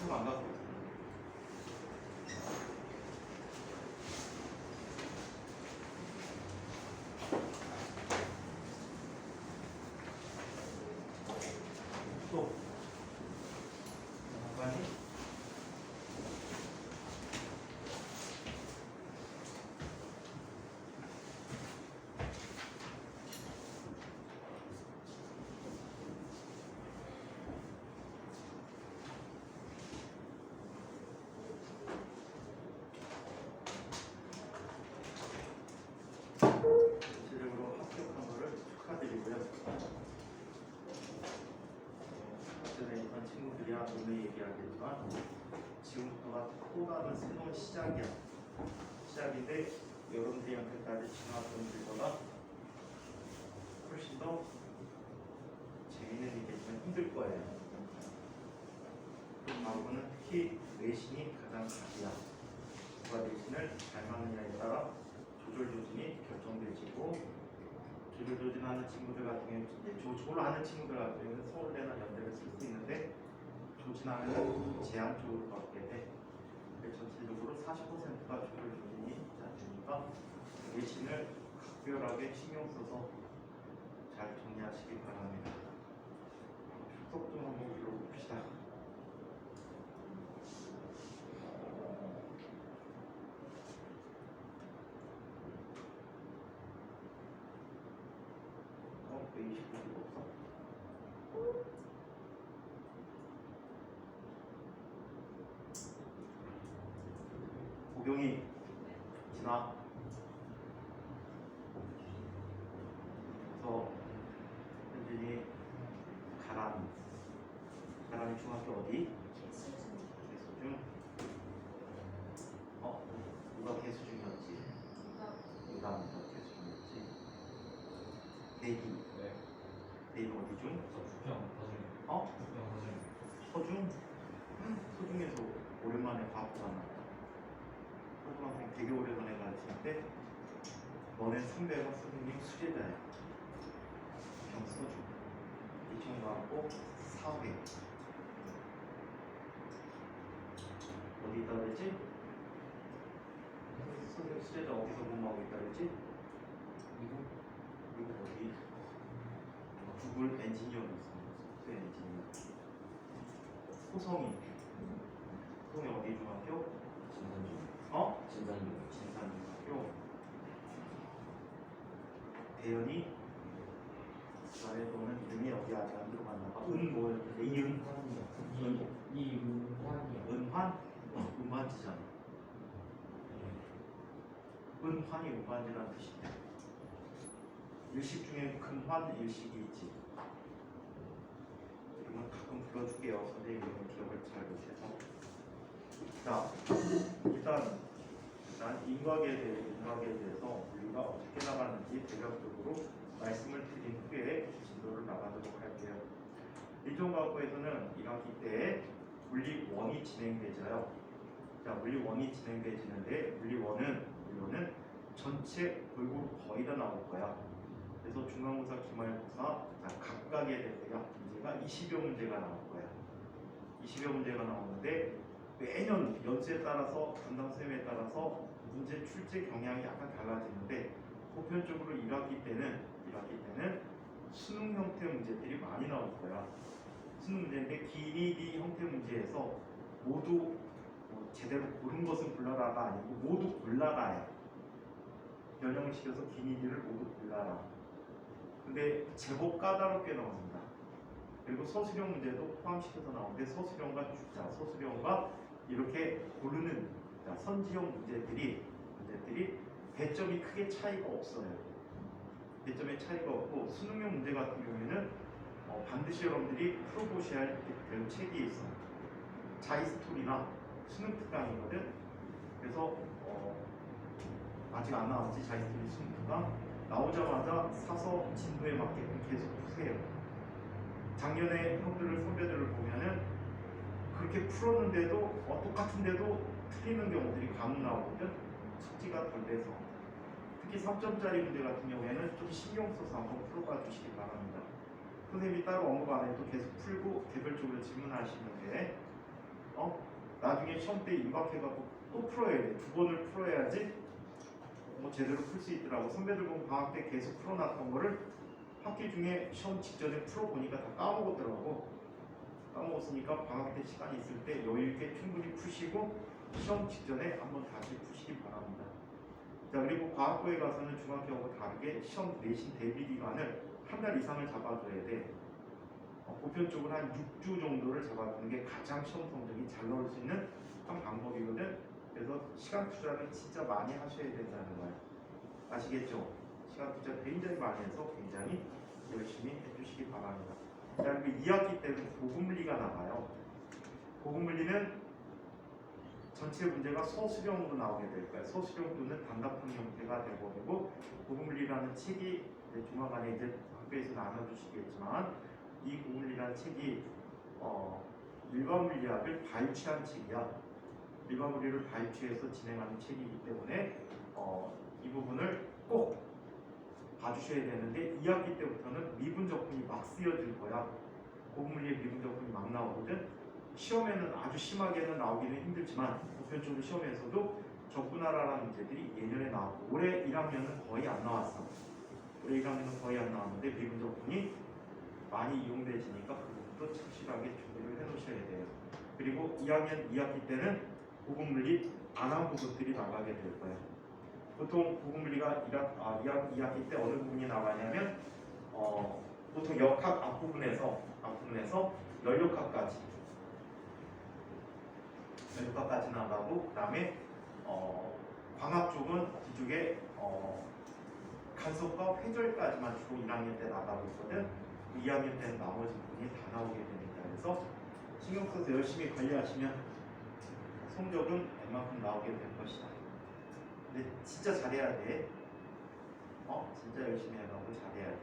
계속 안 갖고 있어요. 또 많이 전체적으로 합격한 거를 축하드리고요. 전에 있던 친구들이야 오늘 얘기하겠지만 지금부터가 또 다른 새로운 시작이야. 시작인데 여러분들이 여태까지 지나왔던 길보다 훨씬 더 재밌는 일이겠지만 힘들 거예요. 그 마음은 특히 내신이 가장 각이야. 누가 내신을 잘 맞느냐에 따라 조절 조진이 결정되지고, 조절 조진하는 친구들 같은 경우는 조절하는 친구들 같은 경우는 서울대나 연대를 쓸 수 있는데 조진하면 제한 쪽으로 받게 돼. 전체적으로 40%가 조절 조진이 되니까 내신을 각별하게 신경 써서 잘 정리하시기 바랍니다. 출석 좀 한번 불러봅시다. 왜 29가 없어? 고경이 지나. 그래서 현진이 가람이 중학교 어디? 개수중. 누가 개수중이었지? 유담이가 개수중이었지. 대기. 대기는 어디 중? 부평 서중. 부평 서중. 서중에서 오랜만에 과학부가 나왔다. 초등학생 되게 오래전에 가르치는데 너네 선배가 선생님 수제자야. 경서중. 이 친구하고 사회. 어디 있다 그랬지? 선생님 수제자 어디서 근무하고 있다 그랬지? 미국 어디? 구글 엔지니어로 있습니다. 소프트웨어 엔지니어. 호성이 어디 중학교? 진산중학교. 대현이 나의 너는 이름이 어디 아직 안 들어갔나 봐. 은환지잖아. 은환이 은환지라는 뜻인데 일식 중에 근환 일식이 있지. 이름은 가끔 불러줄게요. 선생님 이름은 기억을 잘 못해서. 자, 일단 인과계에 대해서 우리가 어떻게 나가는지 대략적으로 말씀을 드린 후에 진도를 나가도록 할게요. 인종과학부에서는 1학기 때 물리 1이 진행되져요. 자, 물리 1이 진행되지는데 물리 1은 전체 골고루 거의 다 나올 거야. 그래서 중간고사, 기말고사 각각에 대해서 문제가 20여 문제가 나올 거야. 20여 문제가 나오는데 매년 연수에 따라서 담당 선생님에 따라서 문제 출제 경향이 약간 달라지는데 보편적으로 1학기 때는 수능 형태 문제들이 많이 나올 거야. 수능 문제인데 기니디 형태 문제에서 모두 제대로 고른 것은 불러라가 아니고 모두 골라라야. 변형을 시켜서 기니디를 모두 골라라. 근데 제법 까다롭게 나옵니다. 그리고 서술형 문제도 포함시켜서 나오는데 서술형과 이렇게 고르는 선지형 문제들이 배점이 크게 차이가 없어요. 배점의 차이가 없고 수능형 문제 같은 경우에는 반드시 여러분들이 풀어보셔야 될 책이 있어요. 자이스토리나 수능 특강이거든. 그래서 아직 안 나왔지. 자이스토리 수능 특강 나오자마자 사서 진도에 맞게끔 계속 푸세요. 작년에 선배들을 보면은 그렇게 풀었는데도 똑같은데도 틀리는 경우들이 간혹 나오거든. 숙지가 덜 돼서. 특히 3점짜리 문제 같은 경우에는 좀 신경 써서 한번 풀어봐 주시기 바랍니다. 선생님이 따로 언급 안 해도 계속 풀고 개별적으로 질문하시면 돼. 나중에 시험 때 임박해갖고 또 풀어야 돼. 두 번을 풀어야지 뭐 제대로 풀 수 있더라고. 선배들 보면 방학 때 계속 풀어놨던 거를 학기 중에 시험 직전에 풀어보니까 다 까먹었더라고. 까먹었으니까 방학 때 시간이 있을 때 여유 있게 충분히 푸시고 시험 직전에 한번 다시 푸시기 바랍니다. 자, 그리고 과학고에 가서는 중학교하고 다르게 시험 내신 대비 기간을 한 달 이상을 잡아줘야 돼. 보편적으로 한 6주 정도를 잡아주는 게 가장 시험 성적이 잘 나올 수 있는 한 방법이거든. 그래서 시간 투자를 진짜 많이 하셔야 된다는 거예요. 아시겠죠? 시간 투자 굉장히 많이 해서 굉장히 열심히 해주시기 바랍니다. 자, 그리고 2학기 때는 고급물리가 나와요. 고급물리는 전체 문제가 소수령으로 나오게 될 거예요. 소수령 또는 단답형 형태가 되고, 고급물리라는 책이 조만간에 이제 학교에서 나눠주시겠지만, 이 고급물리라는 책이 일반 물리학을 발췌한 책이야. 일반 물리를 발췌해서 진행하는 책이기 때문에 이 부분을 꼭 봐주셔야 되는데 2학기 때부터는 미분 적분이 막 쓰여질 거야. 고급물리의 미분 적분이 막 나오거든. 시험에는 아주 심하게는 나오기는 힘들지만 보편적으로 시험에서도 적분하라라는 문제들이 예년에 나왔고 올해 1학년은 거의 안 나왔어. 올해 1학년은 거의 안 나왔는데 미분 적분이 많이 이용되지니까 그것도 착실하게 준비를 해 놓으셔야 돼요. 그리고 2학년 2학기 때는 고급물리 안 한 부분들이 나가게 될 거예요. 보통 고급물리가 2학기 때 어느 부분이 나가냐면 보통 역학 앞부분에서 연력학까지 나가고 그 다음에 광학 쪽은 뒤쪽에 간섭과 회절까지만 주로 1학년 때 나가고 있거든. 2학년 때는 나머지 부분이 다 나오게 됩니다. 그래서 신경 써서 열심히 관리하시면 성적은 웬만큼 나오게 될 것이다. 근데 진짜 잘해야 돼. 진짜 열심히 해가고 잘해야 돼.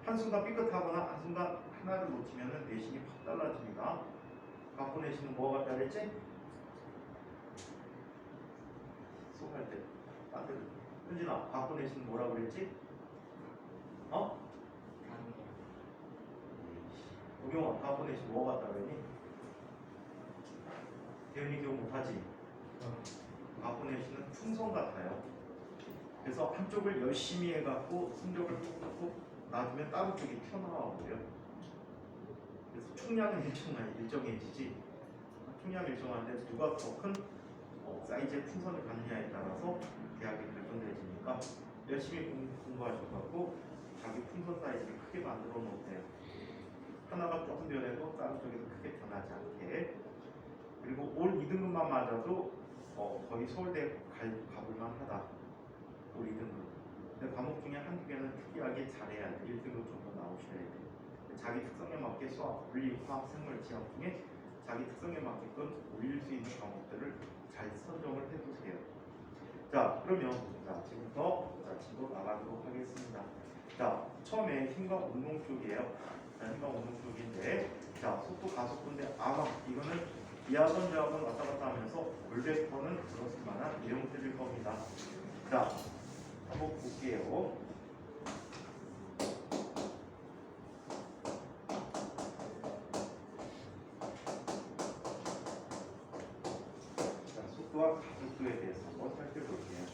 한순간 삐끗하거나 한순간 하나를 놓치면 내신이 팍 달라집니다. 갖고 내신은 뭐가 같다 그랬지? 수업할 때 다들 현진아 갖고 내신은 뭐라고 그랬지? 우경아 갖고 내신 뭐 같다 그랬니? 대현이 기억 못하지? 갖고 내신은 풍선 같아요. 그래서 한쪽을 열심히 해갖고 성적을 똑똑 놔두면 다른 쪽이 튀어나와버려요. 그래서 총량은 일정해지지. 총량 일정한데 누가 더 큰 사이즈의 풍선을 갖느냐에 따라서 대학이 결정되지니까 열심히 공부하셔갖고 자기 풍선 사이즈를 크게 만들어 놓으세요. 하나가 조금 변해도 다른 쪽에서 크게 변하지 않게. 그리고 올 2등급만 맞아도 거의 서울대 가볼만 하다. 올 2등급. 근데 과목 중에 한두 개는 특이하게 잘해야 돼. 1등급 정도 나오셔야 돼. 자기 특성에 맞게 수학, 물리, 화학, 생물, 지학 중에 자기 특성에 맞게끔 올릴 수 있는 과목들을 잘 선정을 해두세요. 자, 그러면 지금부터 진도 나가도록 하겠습니다. 자, 처음에 힘과 운동 쪽이에요. 힘과 운동 쪽인데, 자, 속도 가속도인데 아마 이거는 이학원 저학원 왔다 갔다 하면서 올백번은 들었을 만한 내용들일 겁니다. 자, 한번 볼게요. 자, 속도와 가속도에 대해서 한번 살펴볼게요.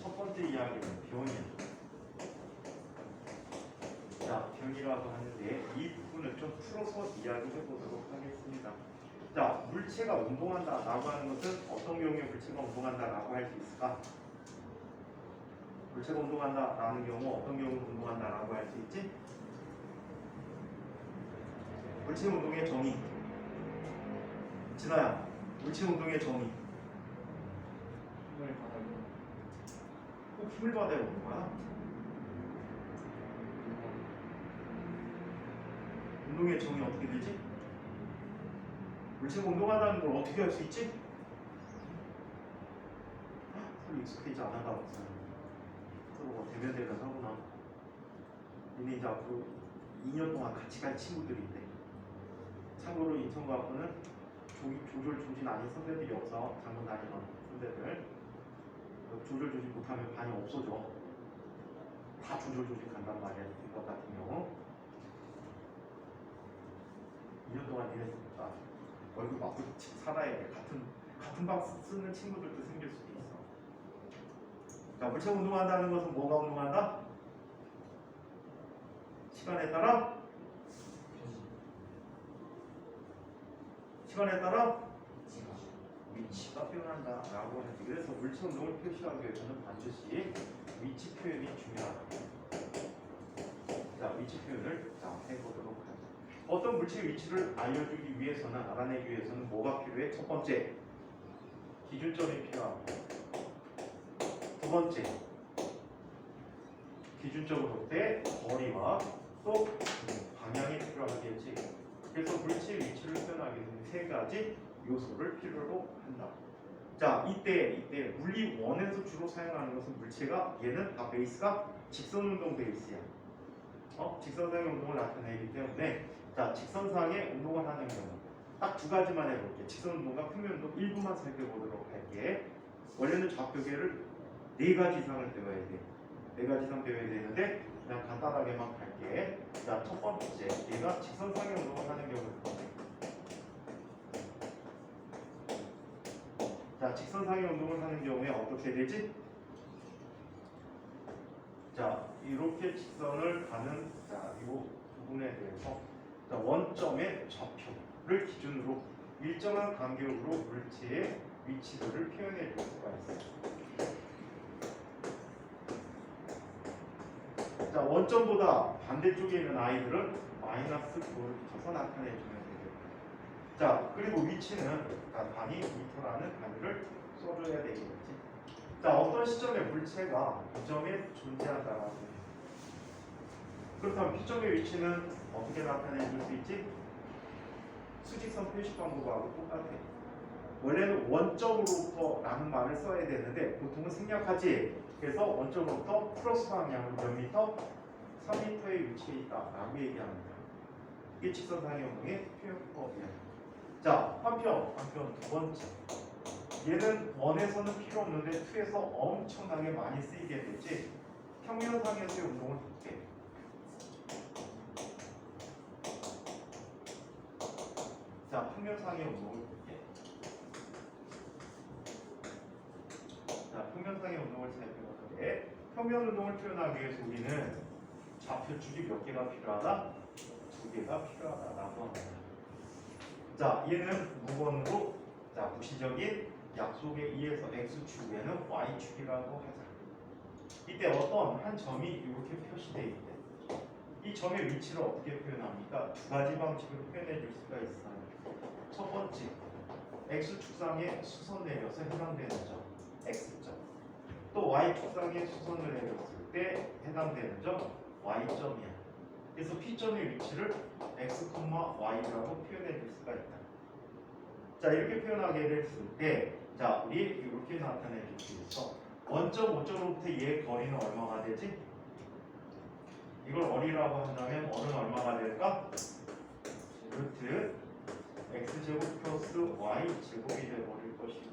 첫 번째 이야기는 변이야. 자, 변이라고 하는데 이 부분을 좀 풀어서 이야기해 보도록 하겠습니다. 자, 물체가 운동한다 라고 하는 것은 어떤 경우에 물체가 운동한다 라고 할 수 있을까? 물체가 운동한다 라는 경우 어떤 경우 운동한다 라고 할 수 있지? 물체 운동의 정의. 진아야, 물체 운동의 정의. 꼭 힘을 받아야 오는 거야? 운동의 정의 어떻게 되지? 물체가 운동한다는 걸 어떻게 할 수 있지? 서로 익숙해지지 않아가 보자. 서로 대면대면 하구나. 근데 이제 앞으로 2년 동안 같이 갈 친구들인데, 참고로 인천과학부는 조절 조진 아닌 선배들이 없어. 잘못 다니던 선배들 조절 조진 못하면 반이 없어져. 다 조절 조진 간단 말이야. 이것 같은 경우 2년 동안 일했으니까 얼굴 맞고 살아야 돼. 같은 방 쓰는 친구들도 생길 수도 있어. 자, 물체 운동한다는 것은 뭐가 운동한다? 시간에 따라 위치가 표현한다라고 하지. 그래서 물체 운동을 표시하기 위해서는 반드시 위치 표현이 중요하다. 자, 위치 표현을 해보도록 하죠. 어떤 물체의 위치를 알려주기 위해서는, 알아내기 위해서는 뭐가 필요해? 첫 번째, 기준점이 필요하고, 두 번째, 기준점으로 볼 때 거리와 또 방향이 필요하겠지. 그래서 물체의 위치를 표현하기 위해서는 세 가지 요소를 필요로 한다. 자, 이때 물리 원에서 주로 사용하는 것은 물체가, 얘는 다 베이스가 직선 운동 베이스야. 직선상의 운동을 나타내기 때문에, 자, 직선상의 운동을 하는 경우 딱 두 가지만 해볼게. 직선 운동과 평면 운동 일부만 살펴보도록 할게. 원래는 좌표계를 네 가지 이상을 배워야 돼. 네 가지 이상 배워야 되는데 그냥 간단하게만 갈게. 자, 첫 번째, 얘가 직선상의 운동을 하는 경우를 볼게. 자, 직선상의 운동을 하는 경우에 어떻게 되지? 자, 이렇게 직선을 가는, 자, 이 부분에 대해서, 자, 원점의 좌표를 기준으로 일정한 간격으로 물체의 위치도를 표현해 줄 수가 있어요. 자, 원점보다 반대쪽에 있는 아이들은 마이너스 9를 붙여서 나타내 주면 되겠고, 자, 그리고 위치는 단위 미터라는 단위를 써줘야 되겠지. 자, 어떤 시점에 물체가 B점에 존재한다라고 해. 그렇다면 B점의 위치는 어떻게 나타내 줄 수 있지? 수직선 표시 방법하고 똑같아. 원래는 원점으로부터 라는 말을 써야 되는데 보통은 생략하지. 그래서 원점으로부터 플러스 방향으로 몇 미터? 3m의 위치에 있다라고 얘기합니다. 이게 직선상의 운동의 표현법이야. 자, 한편 두 번째, 얘는 원에서는 필요 없는데 2에서 엄청나게 많이 쓰이게 되지. 평면상에서의 운동을 볼게. 자, 평면상의 운동을 볼게. 자, 평면상의 운동을 살펴보는데, 평면 운동을 표현하기 위해서 우리는 좌표축이 몇 개가 필요하다? 2개가 필요하다라고 합니다. 자, 얘는 무건으로, 자, 무시적인 약속의 2에서 x축에는 y축이라고 하자. 이때 어떤 한 점이 이렇게 표시되어 있대. 이 점의 위치를 어떻게 표현합니까? 두 가지 방식으로 표현해 줄 수가 있어요. 첫 번째, x축상에 수선 내려서 해당되는 점, x점. 또 y축상에 수선을 내렸을 때 해당되는 점, y점이야. 그래서 P점의 위치를 x, y라고 표현해 줄 수가 있다. 자, 이렇게 표현하게 됐을 때, 자, 우리 이렇게 나타내 주기 위해서 원점 5점으로부터 얘의 거리는 얼마가 되지? 이걸 어리라고 한다면 어는 얼마가 될까? 루트 x제곱 플러스 y제곱이 되어버릴 것이고,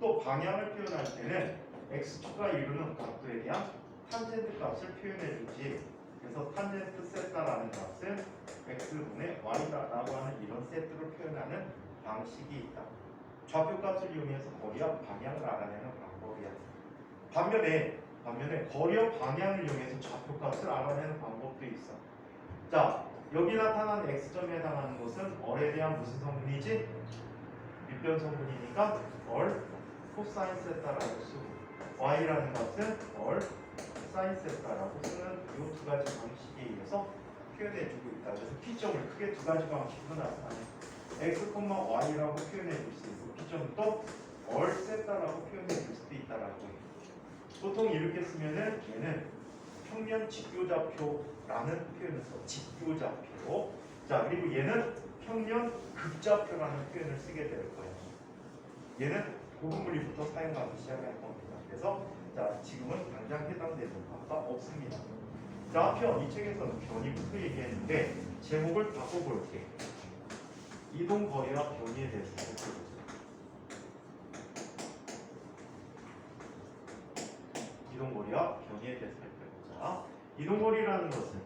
또 방향을 표현할 때는 x축과 이루는 각도에 대한 탄젠트 값을 표현해 주지. 그래서 탄젠트 세타라는 값은 x분의 y다라고 하는 이런 세트로 표현하는 방식이 있다. 좌표값을 이용해서 거리와 방향을 알아내는 방법이야. 반면에 거리와 방향을 이용해서 좌표값을 알아내는 방법도 있어. 자, 여기 나타난 x점에 해당하는 것은 얼에 대한 무슨 성분이지? 밑변 성분이니까 얼 코사인 세타라고 쓰고, y라는 값은 얼 사인 세타라고 쓰는 이 두 가지 방식에 의해서 표현해주고 있다. 그래서 P점을 크게 두 가지 방식으로 나타내. x, y라고 표현해줄 수 있고, P점은 또 얼 세타라고 표현해줄 수도 있다라고 해요. 보통 이렇게 쓰면은 얘는 평면 직교좌표라는 표현을 써. 직교좌표. 자, 그리고 얘는 평면 극좌표라는 표현을 쓰게 될 거예요. 얘는 고분물리부터 사용하기 시작할 겁니다. 그래서 자, 지금은 당장 해당되는 바가 없습니다. 자, 한편 이 책에서는 변이부터 얘기했는데 제목을 바꿔볼게. 이동거리와 변이에 대해서 살펴보자. 이동거리와 변이에 대해서 살펴보자. 이동거리라는 것은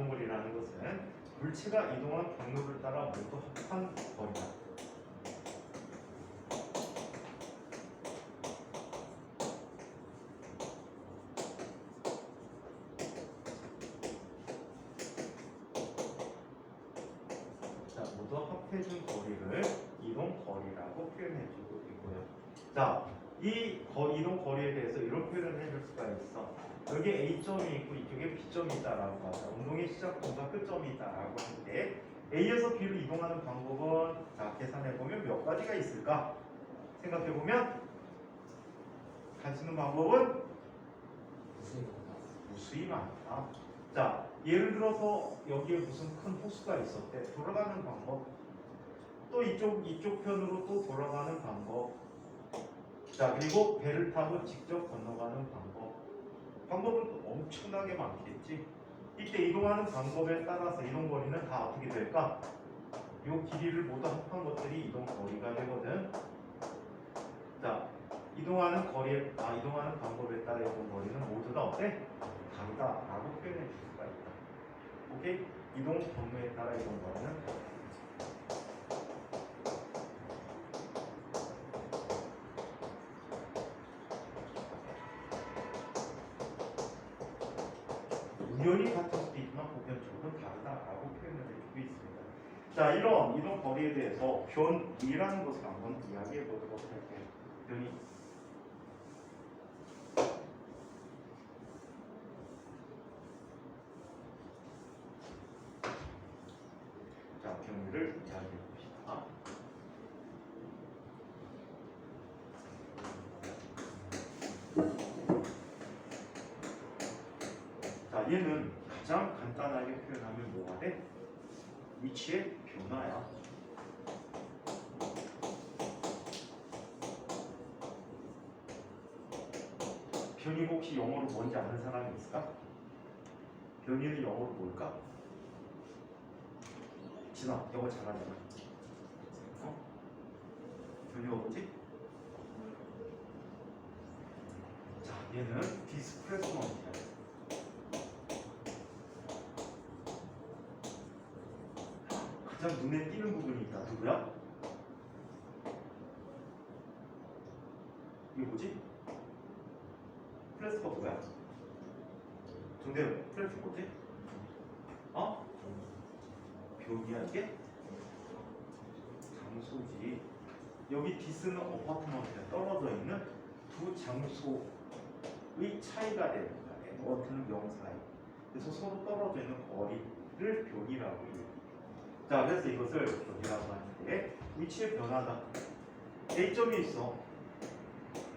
이동거리라는 것은 물체가 이동한 경로를 따라 모두 합한 거리다. 자, 모두 합해준 거리를 이동거리라고 표현해주고 있고요. 자, 이 이동 거리에 대해서 이런 표현을 해줄 수가 있어. 여기 A점이 있고 이쪽에 B점이 있다라고 하자. 운동의 시작점과 끝점이 있다라고 할 때 A에서 B로 이동하는 방법은 자 계산해보면 몇 가지가 있을까? 생각해보면 갈 수 있는 방법은 무수히 많다. 자, 예를 들어서 여기에 무슨 큰 호수가 있었대. 돌아가는 방법. 또 이쪽 편으로 또 돌아가는 방법. 자, 그리고 배를 타고 직접 건너가는 방법. 방법은 엄청나게 많겠지. 이때 이동하는 방법에 따라서 이동거리는 다 어떻게 될까? 이 길이를 모두 합한 것들이 이동거리가 되거든. 자, 이동하는 방법에 따라 이동거리는 모두 다 어때? 다르다라고 표현해 줄 수가 있다. 오케이? 이동 경로에 따라 이동거리는 우연히 같을 수도 있지만 보편적으로 다르다라고 표현을 해주고 있습니다. 자, 이런 이동 거리에 대해서 변이라는 것을 한번 이야기해 보도록 할게요. 변이. 자, 변이를 이야기해 봅시다. 자, 얘는 가장 간단하게 표현하면 뭐가 돼? 위치의 변화야. 변이 혹시 영어로 뭔지 아는 사람이 있을까? 변이는 영어로 뭘까? 진아, 영어 잘하잖아. 변이가 뭐지? 자, 얘는 디스플레이스먼트야. 가장 눈에 띄는 부분이 있다. 누구야? 이게 뭐지? 플래스가 뭐야? 정대로 플래스 뭐지? 어? 변이야 이게? 장소지. 여기 디스는 어파트먼트에 떨어져 있는 두 장소의 차이가 되는 거야. 어트는 명사야. 그래서 서로 떨어져 있는 거리를 변이라고 해요. 자, 그래서 이것을 변이라고 하는데 위치의 변화다. A점이 있어.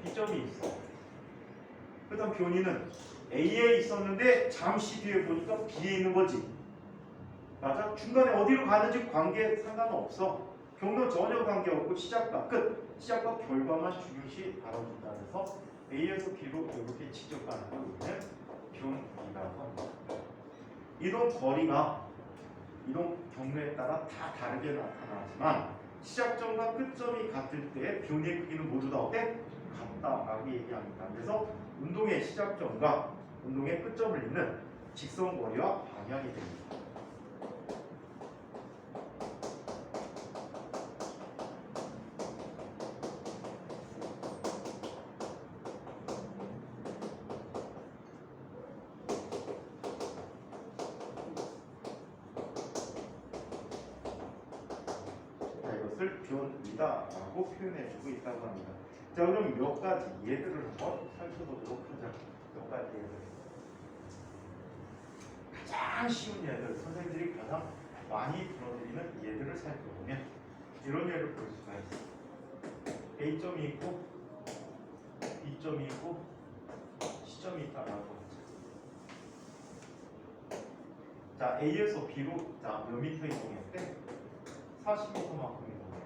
B점이 있어. 그 다음 변이는 A에 있었는데 잠시 뒤에 보니까 B에 있는 거지. 맞아? 중간에 어디로 가는지 관계 상관없어. 경로 전혀 관계없고 시작과 끝, 시작과 결과만 중요시 다뤄준다. 그래서 A에서 B로 이렇게 지적하는 걸 우리는 변이라고 합니다. 이동 거리가 이동 경로에 따라 다 다르게 나타나지만 시작점과 끝점이 같을 때 변이의 크기는 모두 다 어때? 같다라고 얘기합니다. 그래서 운동의 시작점과 운동의 끝점을 잇는 직선거리와 방향이 됩니다. 이것을 변이다라고 표현해주고 있다고 합니다. 자, 그럼 몇 가지 예들을 한번 살펴보도록 하자. 몇 가지 예들. 가장 쉬운 예들, 선생님들이 가장 많이 들어드리는 예들을 살펴보면 이런 예를 볼 수가 있어. A점이 있고 B점이 있고 C점이 있다라고 하죠. 자, A에서 B로 몇 미터 이동했대? 40m만큼 이동해요.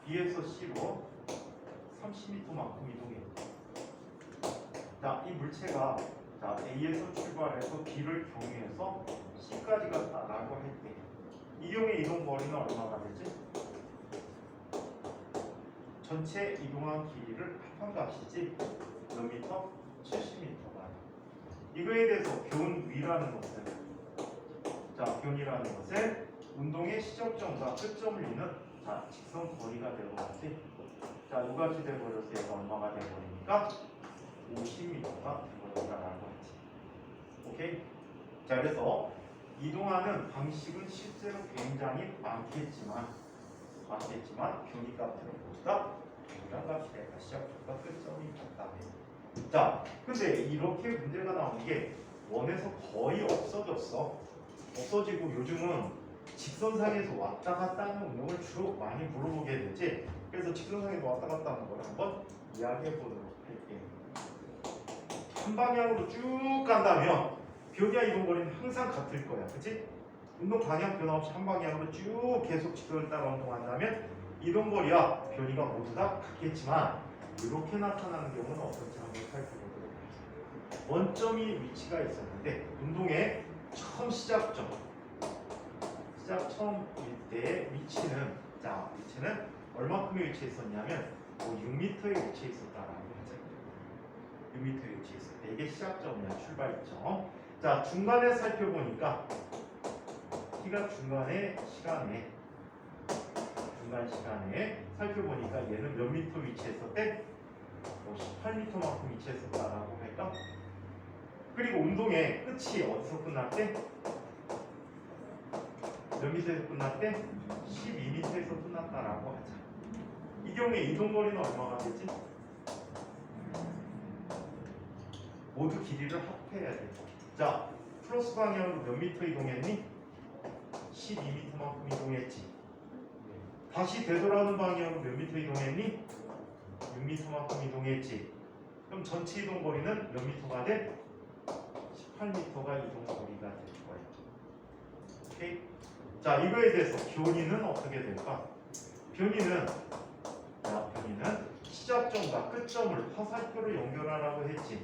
B에서 C로 30m만큼 이동해요. 자, 이 물체가 A에서 출발해서 B를 경유해서 C까지 갔다라고 할 때 이 경우의 이동 거리는 얼마가 되지? 전체 이동한 길이를 합한 값이지 몇 미터? 70m가. 이거에 대해서 변위라는 것은 자, 변이라는 것은 운동의 시작점과 끝점을 잇는 자, 직선 거리가 되어버렸지. 자, 누같이 돼버렸어? 얘가 얼마가 돼버리니까 50m가 돼버린다라고 하지. 오케이? 자, 그래서 이동하는 방식은 실제로 굉장히 많겠지만 변이값들은 모두 다 동일한 값이 될까? 시작점과 끝점이 같다. 자, 근데 이렇게 문제가 나오는 게 원에서 거의 없어지고 요즘은 직선상에서 왔다 갔다 하는 운동을 주로 많이 물어보게 되지. 그래서 직선상에서 왔다 갔다 하는 걸 한번 이야기해 보도록 할게요. 한 방향으로 쭉 간다면 변이와 이동거리는 항상 같을 거야. 그치? 운동 방향 변화 없이 한 방향으로 쭉 계속 직선을 따라 운동한다면 이동거리와 변이가 모두 다 같겠지만 이렇게 나타나는 경우는 어떨지 한번 살펴보도록 하겠습니다. 원점이 위치가 있었는데 운동의 처음 시작점 처음일 때의 위치는 얼마큼의 위치에 있었냐면 6m에 위치해 있었다라고 하죠. 6m에 위치해 있을 때 이게 시작점이야. 출발점. 자, 중간에 살펴보니까 T가 중간 시간에 살펴보니까 얘는 몇 미터 위치했었대? 18m만큼 위치했었다라고 할까? 그리고 운동의 끝이 어디서 끝났대? 몇 미터에서 끝났대? 12m에서 끝났다라고 하자. 이 경우에 이동거리는 얼마가 되지? 모두 길이를 합해야 돼. 자, 플러스 방향으로 몇 미터 이동했니? 12m만큼 이동했지. 다시 되돌아오는 방향으로 몇 미터 이동했니? 6m만큼 이동했지. 그럼 전체 이동거리는 몇 미터가 돼? 18m가 이동거리가 될 거야. 오케이? 자, 이거에 대해서 변이는 어떻게 될까? 변이는 시작점과 끝점을 화살표로 연결하라고 했지.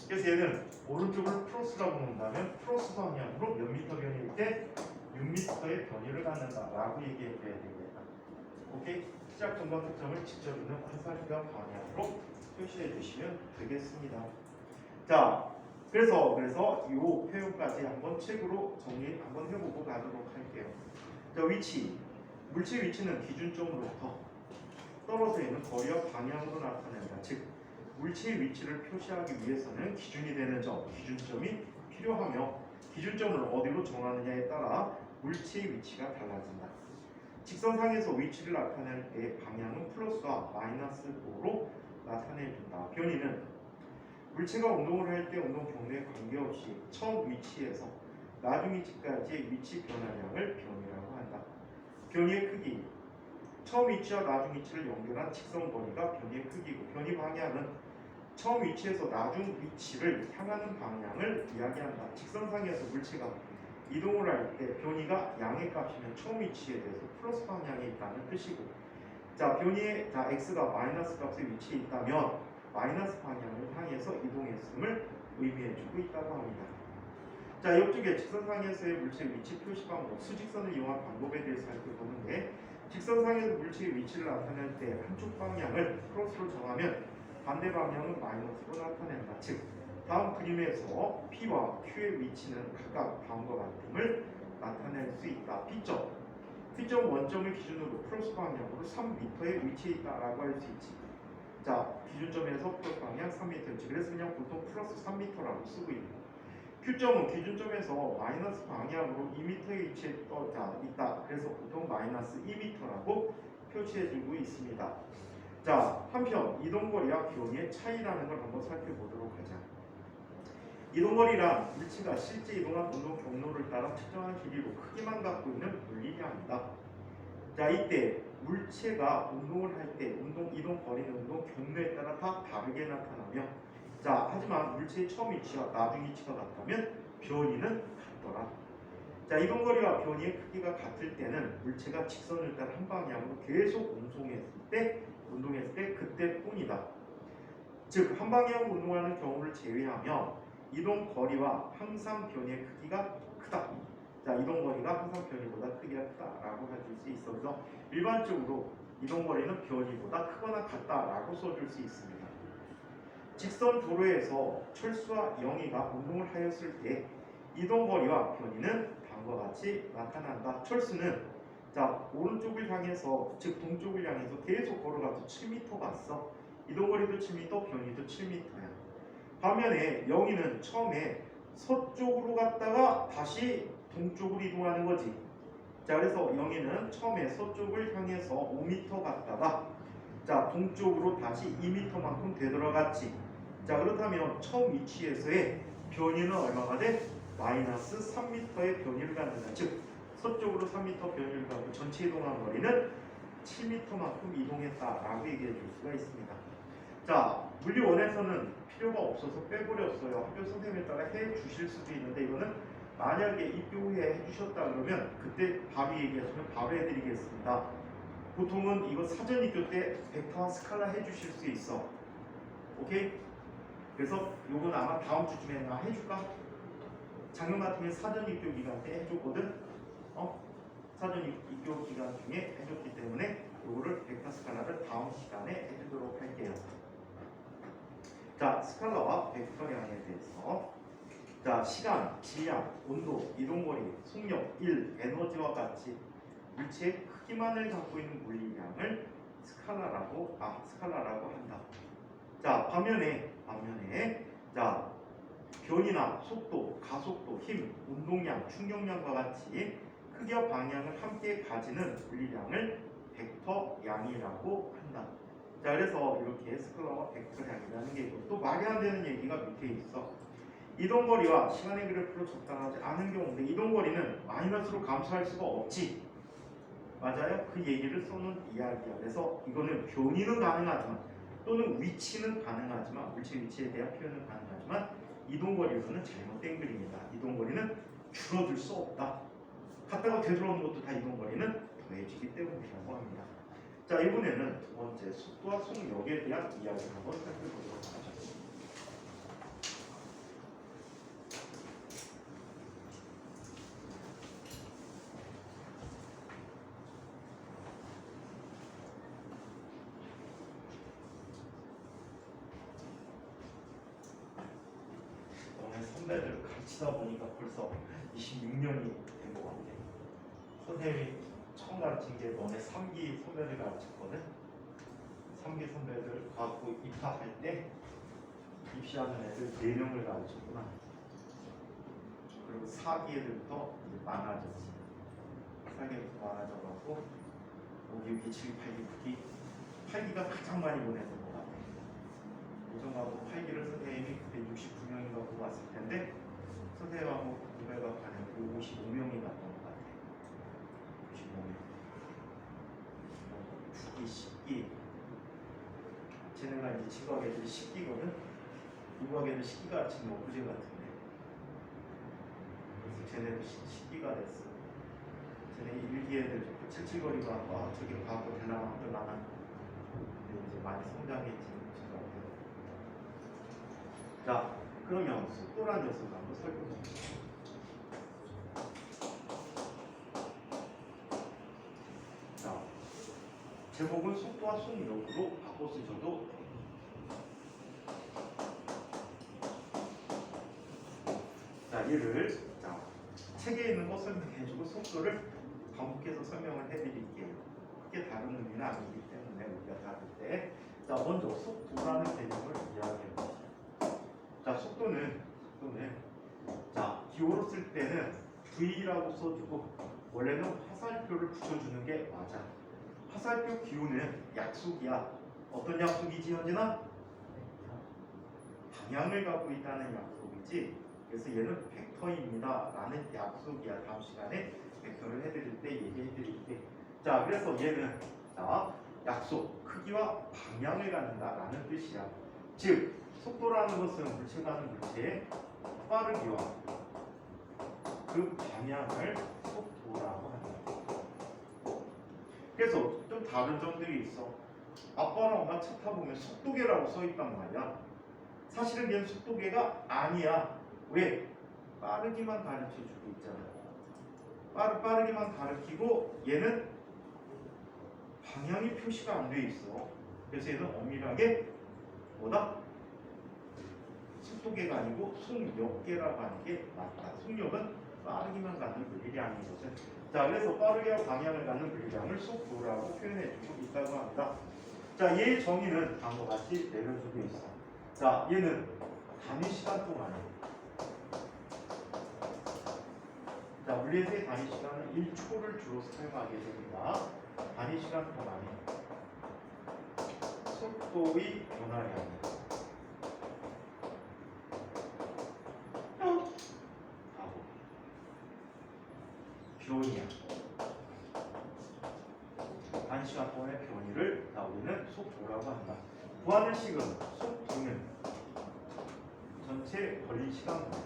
그래서 얘는 오른쪽을 플러스라고 놓는다면 플러스 방향으로 몇 미터 변이일 때 6m의 변이를 갖는다라고 얘기해 줘야 되겠다. 오케이? 시작점과 끝점을 직접 있는 화살표 방향으로 표시해 주시면 되겠습니다. 자, 그래서 이 표현까지 한번 책으로 정리 한번 해보고 가도록 할게요. 자, 위치. 물체 위치는 기준점으로부터 떨어져 있는 거리와 방향으로 나타낸다. 즉, 물체의 위치를 표시하기 위해서는 기준이 되는 기준점이 필요하며 기준점을 어디로 정하느냐에 따라 물체의 위치가 달라진다. 직선상에서 위치를 나타낼 때의 방향은 플러스와 마이너스 5로 나타내준다. 변이는 물체가 운동을 할 때 운동 경로에 관계없이 처음 위치에서 나중 위치까지의 위치 변화량을 변이라고 한다. 변이의 크기. 처음 위치와 나중 위치를 연결한 직선 거리가 변이의 크기고 변이 방향은 처음 위치에서 나중 위치를 향하는 방향을 이야기한다. 직선상에서 물체가 이동을 할 때 변이가 양의 값이면 처음 위치에 대해서 플러스 방향에 있다는 뜻이고, 자, 변이의 x가 마이너스 값에 위치해 있다면 마이너스 방향을 향해서 이동했음을 의미해주고 있다고 합니다. 자, 이쪽에 직선상에서의 물체의 위치 표시 방법, 수직선을 이용한 방법에 대해서 살펴보는데, 직선상에서 물체의 위치를 나타낼 때 한쪽 방향을 플러스로 정하면 반대 방향은 마이너스로 나타낸다. 즉, 다음 그림에서 P와 Q의 위치는 각각 다음과 같음을 나타낼 수 있다. P점 원점을 기준으로 플러스 방향으로 3m에 위치해 있다라고 할 수 있지. 자, 기준점에서 플러스 방향 3m였지. 그래서 그냥 보통 플러스 3m라고 쓰고 있고, Q점은 기준점에서 마이너스 방향으로 2m에 위치해 있다. 그래서 보통 마이너스 2m라고 표시해주고 있습니다. 자, 한편 이동거리와 변이의 차이라는 걸 한번 살펴보도록 하자. 이동거리란 물체가 실제 이동한 운동 경로를 따라 특정한 길이로 크기만 갖고 있는 물리량이다. 자, 이때 물체가 운동을 할 때 이동 거리는 운동 경로에 따라 다 다르게 나타나며, 자, 하지만 물체의 처음 위치와 나중 위치가 같다면 변이는 같더라. 자, 이동거리와 변이의 크기가 같을 때는 물체가 직선을 따라 한 방향으로 계속 운동했을 때 그때뿐이다. 즉, 한 방향으로 운동하는 경우를 제외하면 이동 거리와 항상 변이의 크기가 크다. 자, 이동 거리가 항상 변이보다 크기가 크다라고 해줄 수 있어. 그래서 일반적으로 이동 거리는 변이보다 크거나 같다라고 써줄 수 있습니다. 직선 도로에서 철수와 영희가 운동을 하였을 때 이동거리와 변이는 다음과 같이 나타난다. 철수는 자 오른쪽을 향해서 즉 동쪽을 향해서 계속 걸어가서 7m 갔어. 이동거리도 7m, 변이도 7m야. 반면에 영희는 처음에 서쪽으로 갔다가 다시 동쪽으로 이동하는 거지. 자 그래서 영희는 처음에 서쪽을 향해서 5m 갔다가 자 동쪽으로 다시 2m만큼 되돌아갔지. 자 그렇다면 처음 위치에서의 변이는 얼마가 돼? 마이너스 3m의 변이를 갖는다. 즉 서쪽으로 3m 변이를 갖고 전체 이동한 거리는 7m만큼 이동했다라고 얘기해 줄 수가 있습니다. 자 물리원에서는 필요가 없어서 빼버렸어요. 학교 선생님에 따라 해 주실 수도 있는데 이거는 만약에 입교 후에 해주셨다 그러면 그때 바로 얘기하시면 바로 해드리겠습니다. 보통은 이거 사전 입교 때 벡터와 스칼라 해주실 수 있어. 오케이? 그래서 요건 아마 다음 주쯤에 나 해줄까? 작년 같은 게 사전 입교 기간 때 해줬거든. 사전 입교 기간 중에 해줬기 때문에 요거를 벡터 스칼라를 다음 시간에 해주도록 할게요. 자 스칼라와 벡터량에 대해서 자 시간, 질량, 온도, 이동거리, 속력, 에너지와 같이 물체의 크기만을 갖고 있는 물리량을 스칼라라고 한다. 자 반면에 자 변이나 속도, 가속도, 힘, 운동량, 충격량과 같이 크기와 방향을 함께 가지는 물리량을 벡터량이라고 한다. 자 그래서 이렇게 스칼라와 벡터량이라는 게 있고 또 말이 안 되는 얘기가 밑에 있어. 이동거리와 시간의 그래프로 적당하지 않은 경우인데 이동거리는 마이너스로 감소할 수가 없지. 맞아요? 그 얘기를 써놓은 이야기야. 그래서 이거는 변이는 가능하지만 또는 위치는 가능하지만 물체 위치에 대한 표현은 가능하지만 이동거리로는 잘못된 그림이다. 이동거리는 줄어들 수 없다. 갔다가 되돌아오는 것도 다 이동거리는 더해지기 때문이라고 합니다. 자 이번에는 두 번째 속도와 속력에 대한 이야기를 한번 살펴보도록 하죠. 선배들 가르치다 보니까 벌써 26년이 된 것 같아. 선생님이 처음 가르친 게 너네 3기 선배들 가르쳤거든. 3기 선배들 갖고 입학할 때 입시하는 애들 4명을 가르쳤구나. 그리고 4기 애들부터 이제 많아졌지. 4기 애들부터 많아져갖고 5기, 6기, 7기, 8기, 9기 8기가 가장 많이 보냈던 것 같아. 예전하고 8기를 선생님이 그때 69명인가 보고 왔을 텐데 선생님하고 후배가 반에 55명이 갔던 것 같아. 55명. 9기, 10기. 쟤네가 이제 지구학 애들이 10기거든. 이구학 애들 10기 가르치는 엊그제 같은데. 그래서 쟤네도 10기가 됐어. 쟤네 1기 애들 칠칠거리고 와 저기 가고 대나방도 나나. 근데 이제 많이 성장했지. 자, 그러면 속도란 녀석을 한번 살펴봅시다. 자, 제목은 속도와 속력으로 바꿔 쓰셔도 자, 얘를 자, 책에 있는 거 설명해주고 속도를 반복해서 설명을 해드릴게요. 크게 다른 의미는 아니기 때문에 우리가 다룰 때 자, 먼저 속도라는 개념을 이야기해봅시다. 자 속도는 자 기호로 쓸 때는 V라고 써주고 원래는 화살표를 붙여주는 게 맞아. 화살표 기호는 약속이야. 어떤 약속이지 현진아? 방향을 갖고 있다는 약속이지. 그래서 얘는 벡터입니다 라는 약속이야. 다음 시간에 벡터를 해드릴 때 얘기해드릴게. 자 그래서 얘는 자 약속, 크기와 방향을 갖는다 라는 뜻이야. 즉 속도라는 것은 물체가 하는 물체의 빠르기와 그 방향을 속도라고 한다. 그래서 좀 다른 점들이 있어. 아빠랑 엄마 차 타보면 속도계라고 써있단 말이야. 사실은 얘는 속도계가 아니야. 왜? 빠르기만 가르쳐주고 있잖아. 빠르기만 가르치고 얘는 방향이 표시가 안 돼 있어. 그래서 얘는 엄밀하게 뭐다? 속도계가 아니고 속력계라고 하는 게 맞다. 속력은 빠르기만 갖는 물리량이거든. 자, 그래서 빠르게 방향을 갖는 물리량을 속도라고 표현해주고 있다고 합니다. 자, 얘의 정의는 다음과 같이 내려주고 있어. 자, 얘는 단위 시간 동안에, 자, 물리에서의 단위 시간은 1초를 주로 사용하게 됩니다. 단위 시간 동안에 속도의 변화량, 변이야. 단위 시간 동안의 변이를 우리는 속도라고 한다. 구하는 식은 속도는 전체 걸린 시간보다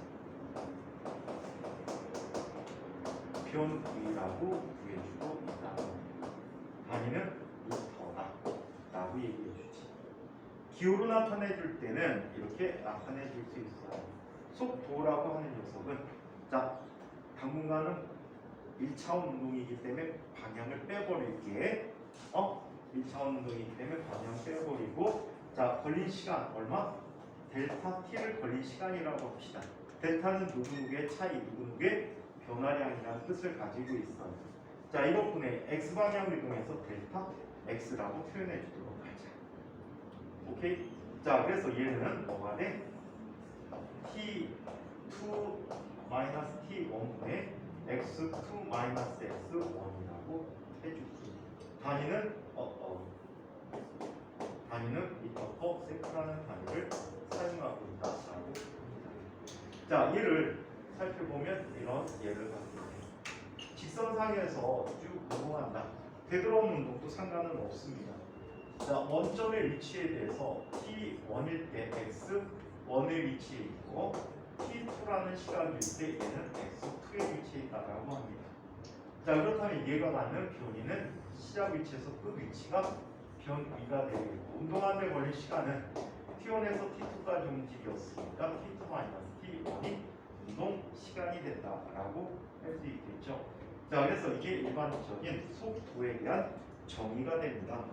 변이라고 구해주고 있다. 단위는 미터다 라고 얘기해주지. 기호로 나타내줄 때는 이렇게 나타내줄 수 있어요. 속도라고 하는 녀석은, 자, 당분간은 1차원 운동이기 때문에 방향을 빼버릴게. 1차원 운동이기 때문에 방향 빼버리고, 자, 걸린 시간 얼마? 델타 t를 걸린 시간이라고 합시다. 델타는 누구누구의 차이, 누구누구의 변화량이라는 뜻을 가지고 있어요. 자, 이것분의 x방향 이동해서 델타 x라고 표현해 주도록 하자. 오케이? 자, 그래서 얘는 뭐가 돼? t2 t1분의 x2 x1이라고 해주지. 단위는 단위는 미터 퍼 세컨라는 단위를 사용하고 있다라고 합니다. 자, 얘를 살펴보면 이런 예를 갖고 있네요. 직선상에서 쭉 운동한다. 되돌아오는 운동도 상관은 없습니다. 자, 원점의 위치에 대해서 t1일 때 x1의 위치에 있고 t2라는 시간일 때 얘는 x2의 위치에 있다라고 합니다. 자, 그렇다면 얘가 갖는 변이는 시작 위치에서 끝 위치가 변이가 되고, 운동하는데 걸린 시간은 t1에서 t2까지 움직였으니까 t2-t1이 운동 시간이 된다라고 할 수 있겠죠. 자, 그래서 이게 일반적인 속도에 대한 정의가 됩니다.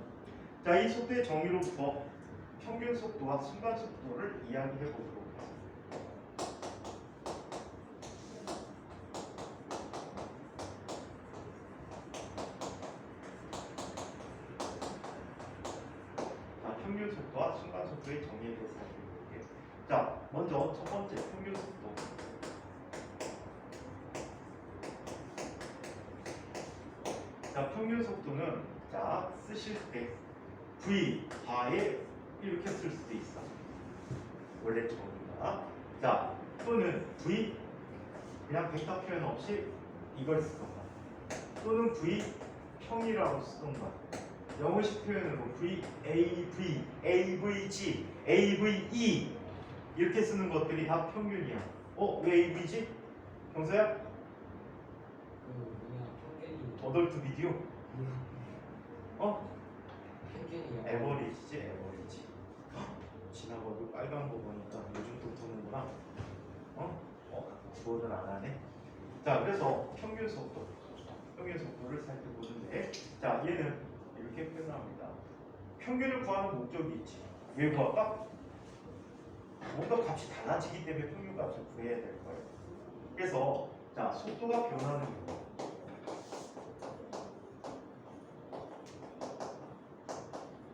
자, 이 속도의 정의로부터 평균 속도와 순간 속도를 이야기해 보도록 하겠습니다. 자, 평균 속도와 순간 속도의 정의에 대해서 살펴볼게요. 자, 먼저 첫 번째 평균 속도. 자, 평균 속도는, 자, 쓰실 때 v 바에 이렇게 쓸 수도 있어. 원래 정의가. 자, 또는 v 그냥 벡터 표현 없이 이걸 쓰던가, 또는 v 평이라고 쓰던가, 영어식 표현으로 v, AV, AVG, AVE 이렇게 쓰는 것들이 다 평균이야. 왜 AV지? 경서야? 어덜트 비디오? 에버리지지, 에버리지. 지나가고 빨간 거 보니까 요즘 또 보는구나. 구원을 안 하네. 자, 그래서 평균 속도를 살펴보는데, 자, 얘는 이렇게 표현합니다. 평균을 구하는 목적이 있지. 왜 구할까? 뭔가 값이 달라지기 때문에 평균 값을 구해야 될 거예요. 그래서, 자, 속도가 변하는 경우,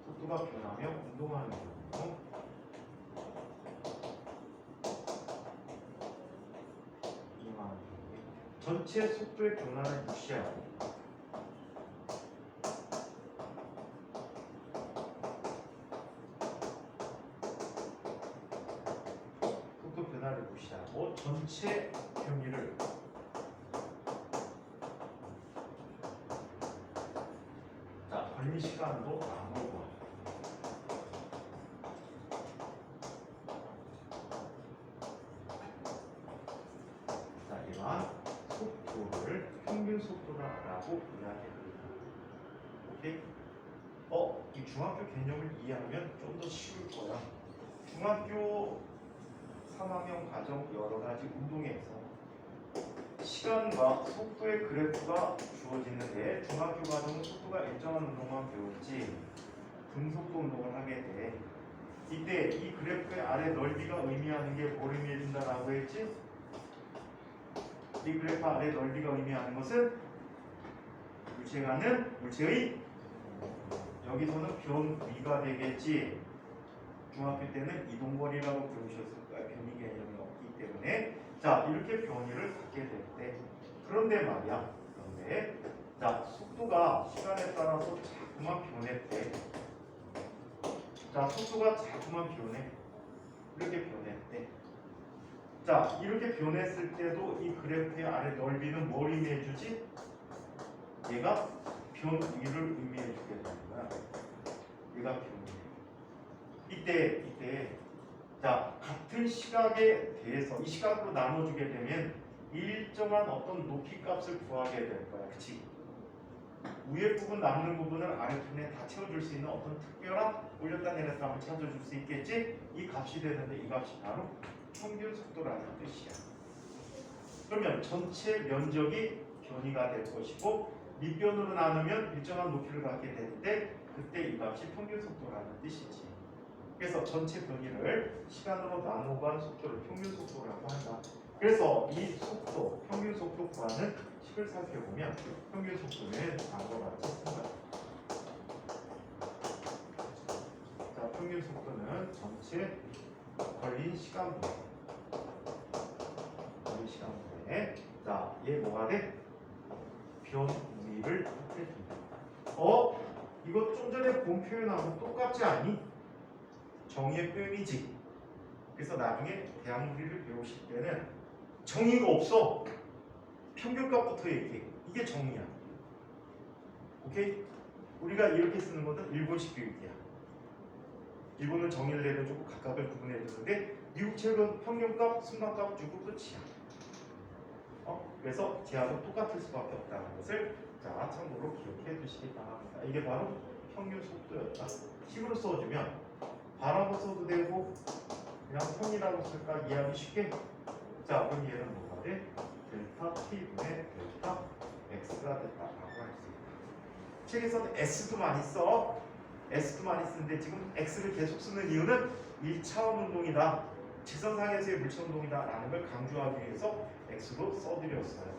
속도가 변하며 운동하는 경우, 전체 속도의 변화를 무시하고 속도 변화를 무시하고 전체 변이를 걸린 시간도 나누고, 자, 이러한 속도를 평균 속도라고 이야기합니다. 오케이? 이 중학교 개념을 이해하면 좀 더 쉬울 거야. 중학교 3학년 과정 여러 가지 운동에서 시간과 속도의 그래프가 주어지는데, 중학교 과정은 속도가 일정한 운동만 배웠지 등속도 운동을 하게 돼. 이때 이 그래프의 아래 넓이가 의미하는 게 뭘 의미해준다라고 했지? 이 그래프 아래 넓이가 의미하는 것은 물체의 여기서는 변위가 되겠지. 중학교 때는 이동거리라고 배우셨을 거야. 변위 개념이 없기 때문에. 자, 이렇게 변위를 갖게 될 때. 그런데 말이야. 그런데 자, 속도가 시간에 따라서 자꾸만 변했대. 자, 속도가 자꾸만 변해. 이렇게 변했대. 자, 이렇게 변했을 때도 이 그래프의 아래 넓이는 뭘 의미해주지? 얘가 변위를 의미해주게 되는 거야. 얘가 변위. 이때 자, 같은 시각에 대해서 이 시각으로 나눠주게 되면 일정한 어떤 높이 값을 구하게 될 거야. 그치? 위에 부분 남는 부분을 아래 부분에 다 채워줄 수 있는 어떤 특별한 올렸다 내렸다 한번 찾아줄 수 있겠지? 이 값이 되는데 이 값이 바로 평균 속도라는 뜻이야. 그러면 전체 면적이 변이가 될 것이고 밑변으로 나누면 일정한 높이를 갖게 되는데 그때 이 값이 평균 속도라는 뜻이지. 그래서 전체 변이를 시간으로 나누고 한 속도를 평균 속도라고 한다. 그래서 이 속도, 평균 속도 구하는 식을 살펴보면 평균 속도는 다음과 같이 쓴다. 자, 평균 속도는 전체 걸린 시간분. 걸린 시간분에 자, 얘 뭐가 돼? 변위를 해준다. 이거 좀 전에 본 표현하고 똑같지 않니? 정의의 표현이지. 그래서 나중에 대항물리를 배우실 때는 정의가 없어. 평균값부터 얘기해. 이게 정의야. 오케이? 우리가 이렇게 쓰는 것은 일본식 교육이야. 일본은 정의를 내려주고 각각을 구분해 주는데 미국 책은 평균값, 순간값 주고 끝이야. 그래서 제하고 똑같을 수밖에 없다는 것을 자, 참고로 기억해 두시기 바랍니다. 이게 바로 평균 속도였다. 식으로 써주면 바라고 써도 되고 그냥 평이라고 쓸까 이해하기 쉽게. 자, 그럼 얘는 뭐가 돼? 델타 t분의 델타 x가 됐다라고 할 수 있다. 책에서는 s도 많이 써. s도 많이 쓰는데 지금 x를 계속 쓰는 이유는 1차원 운동이다. 직선상에서의 물체 운동이다 라는 걸 강조하기 위해서 x로 써드렸어요.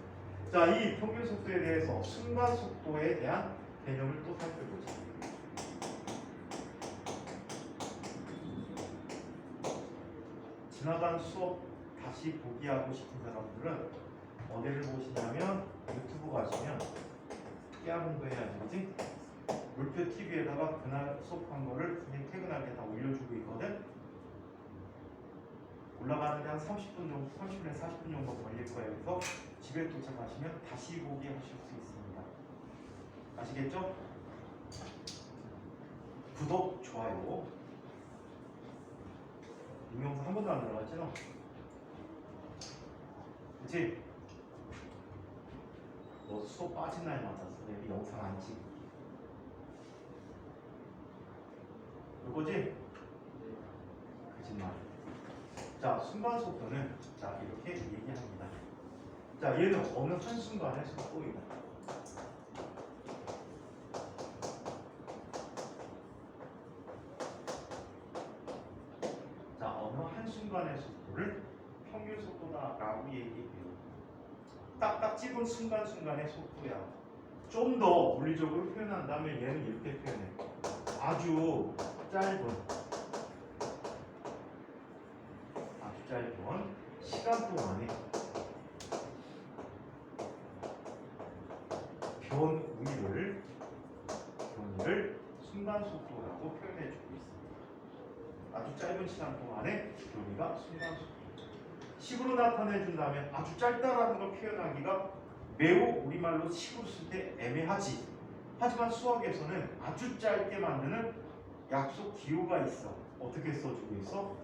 자, 이 평균 속도에 대해서 순간 속도에 대한 개념을 또 살펴보자. 지나간 수업 다시 보기 하고 싶은 사람들은 어디를 보시냐면 유튜브 가시면 깨알 공부해야지, 그지? 물표 TV에다가 그날 수업한 거를 선생님 퇴근할 때 다 올려주고 있거든. 올라가는데 한 30분 정도, 30분에서 40분 정도 걸릴 거예요. 그래서 집에 도착하시면 다시 보기 하실 수 있습니다. 아시겠죠? 구독, 좋아요. 동영상 한 번도 안 들어갔잖아. 그치? 너 수업 빠진 날마다 선생님이 영상 안 찍. 이거지? 거짓말. 자, 순간 속도는 자, 이렇게 얘기합니다. 자, 얘는 어느 한순간의 속도이다. 자, 어느 한순간의 속도를 평균 속도다라고 얘기해요. 딱딱 찍은 순간순간의 속도야. 좀 더 물리적으로 표현한다면 얘는 이렇게 표현해. 아주 짧은 시간 동안에 변위를 순간 속도라고 표현해주고 있습니다. 아주 짧은 시간 동안에 변위가 순간 속도. 식으로 나타내준다면 아주 짧다라는 걸 표현하기가 매우 우리말로 식으로 쓸 때 애매하지. 하지만 수학에서는 아주 짧게 만드는 약속 기호가 있어. 어떻게 써주고 있어?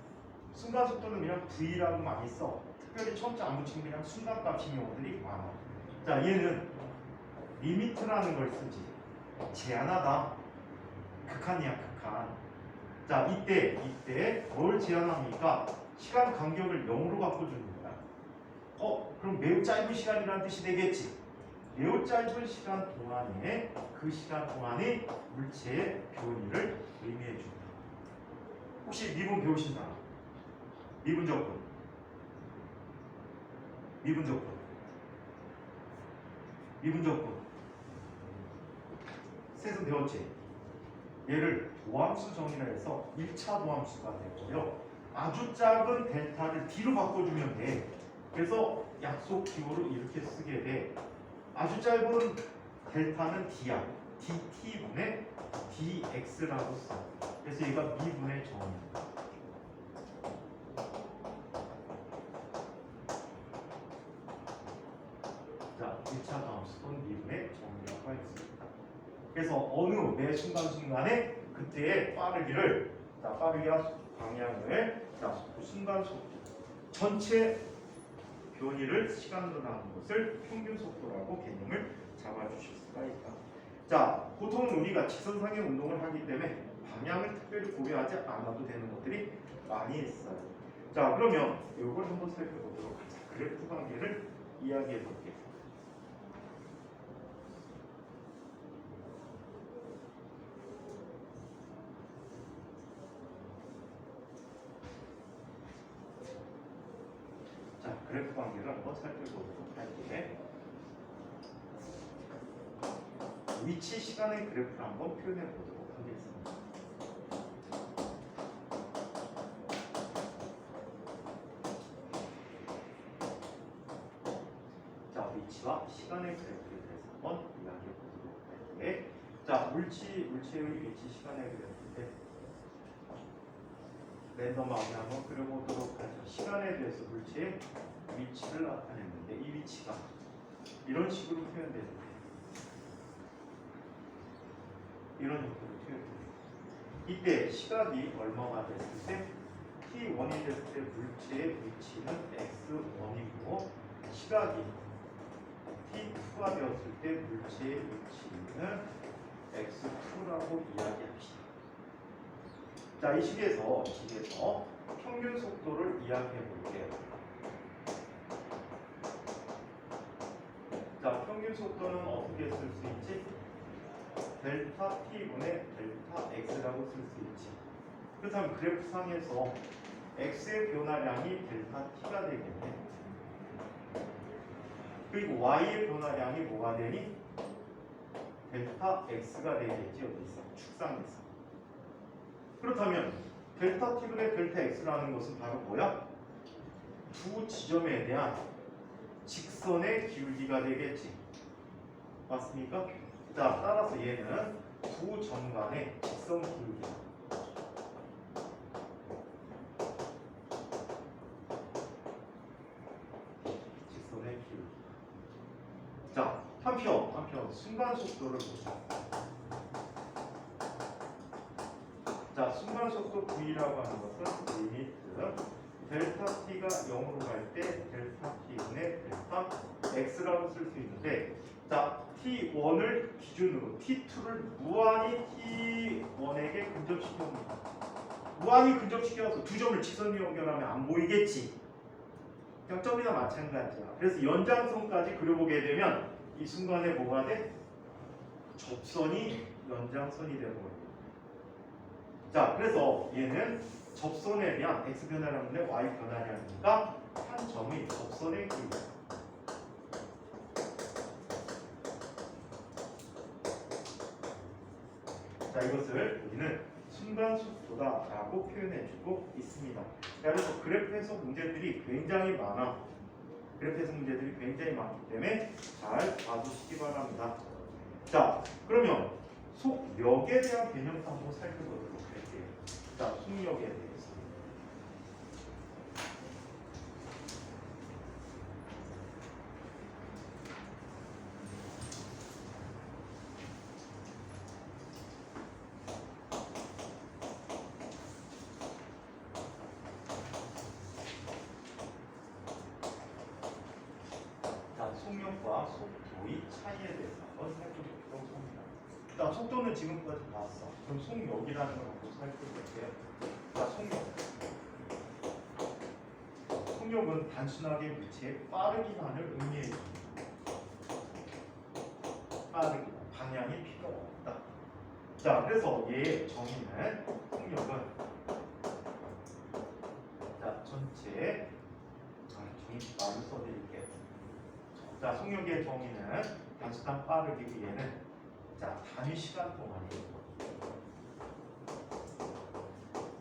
순간 속도는 그냥 V라고 많이 써. 특별히 처음자 안 붙이면 그냥 순간값인 경우들이 많아. 자, 얘는 리미트라는 걸 쓰지. 제한하다. 극한이야, 극한. 자, 이때 뭘 제한합니까? 시간 간격을 0으로 바꿔주는 거야. 그럼 매우 짧은 시간이라는 뜻이 되겠지. 매우 짧은 시간 동안에 그 시간 동안에 물체의 변이를 의미해 준다. 혹시 미분 배우신 사람? 미분 적분. 미분 적분. 미분 적분. 셋은 배웠지? 얘를 도함수 정의라 해서 1차 도함수가 되고요. 아주 작은 델타를 d로 바꿔주면 돼. 그래서 약속 기호로 이렇게 쓰게 돼. 아주 짧은 델타는 d야. dt분의 dx라고 써. 그래서 얘가 미분의 정의입니다. 자, 1차 도함수는 미분의 정의라고 하겠습니다. 그래서 어느 매 순간순간에 그때의 빠르기를, 자, 빠르기와 방향을, 자, 순간 속도, 전체 변이를 시간으로 나눈 것을 평균 속도라고 개념을 잡아주실 수가 있다. 자, 보통은 우리가 직선상의 운동을 하기 때문에 방향을 특별히 고려하지 않아도 되는 것들이 많이 있어요. 자, 그러면 이걸 한번 살펴보도록 하자. 그래프 관계를 이야기해 볼게요. 자, 그래프 관계를 한번 살펴보도록 할게. 위치 시간의 그래프를 한번 표현해 보도록 하겠습니다. 자, 위치와 시간의 그래프에 대해서 한번 이야기해 보도록 할게. 자, 물체의 위치 시간의 그래프인데 랜덤하게 한번 그려보도록 하죠. 시간에 대해서 물체의 위치를 나타냈는데 이 위치가 이런 식으로 표현되는데 이런 형태로 표현됩니다. 이때 시각이 얼마가 됐을 때 t1이 됐을 때 물체의 위치는 x1이고 시각이 t2가 되었을 때 물체의 위치는 x2라고 이야기합시다. 자, 이 식에서 평균 속도를 이야기해 볼게요. 자, 평균 속도는 어떻게 쓸 수 있지? 델타 t분의 델타 x라고 쓸 수 있지. 그렇다면 그래프상에서 x의 변화량이 델타 t가 되겠네. 그리고 y의 변화량이 뭐가 되니? 델타 x가 되겠지. 어디서? 축상에서. 그렇다면 델타 t분의 델타 x라는 것은 바로 뭐야? 두 지점에 대한 직선의 기울기가 되겠지. 맞습니까? 자, 따라서 얘는 두 점 간의 직선 기울기. 직선의 기울기. 자, 한편 순간 속도를 보자. 자, 순간 속도 v라고 하는 것은 리미트 델타 t가 0으로 갈 때 델타 t분의 델타 x라고 쓸 수 있는데, 자, t1을 기준으로 t2를 무한히 t1에게 근접시켜봅니다. 무한히 근접시켜서 두 점을 직선으로 연결하면 안 보이겠지. 점이나 마찬가지야. 그래서 연장선까지 그려보게 되면 이 순간에 뭐가 돼? 접선이 연장선이 되고. 자, 그래서 얘는 접선에 대한 x 변화량분의 y 변화량이니까 한 점이 접선의 길이. 자, 이것을 우리는 순간 속도다라고 표현해주고 있습니다. 그래서 그래프에서 문제들이 굉장히 많아. 그래프에서 문제들이 굉장히 많기 때문에 잘 봐주시기 바랍니다. 자, 그러면 속력에 대한 개념도 한번 살펴보도록 할게요. 자, 속력에 대해서. 자, 속력과 속도의 차이에 대해서 한번 살펴보도록 합니다. 자, 속도는 지금까지 봤어. 그럼 속력이라는 걸 한번 살펴볼게요. 자, 속력은 단순하게 물체의 빠르기만을 의미해요. 빠르기만, 방향이 필요 없다. 자, 그래서 얘의 정의는 속력은 전체 말을 써드릴게요. 자, 속력의 정의는 단수단 빠르기 위해는 자, 단위 시간 동안이에요.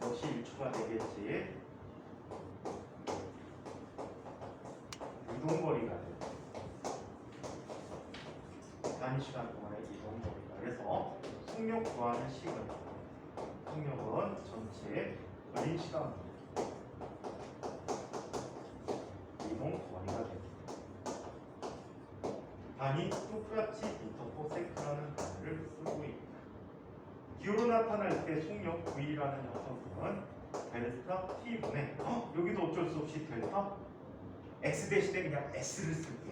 역시 1초가 되겠지. 이동거리가 돼요. 단위 시간 동안의 이동거리가. 그래서 속력 구하는 시간. 속력은 전체 걸린 시간 이동거리가 됩니다. 단위 똑같이 미터/세크라는 단위를 쓰고 있다. 기호로 나타날 때 속력 V라는 녀석은 델타 T분의 여기도 어쩔 수 없이 델타 X 대신에 그냥 S를 쓸게.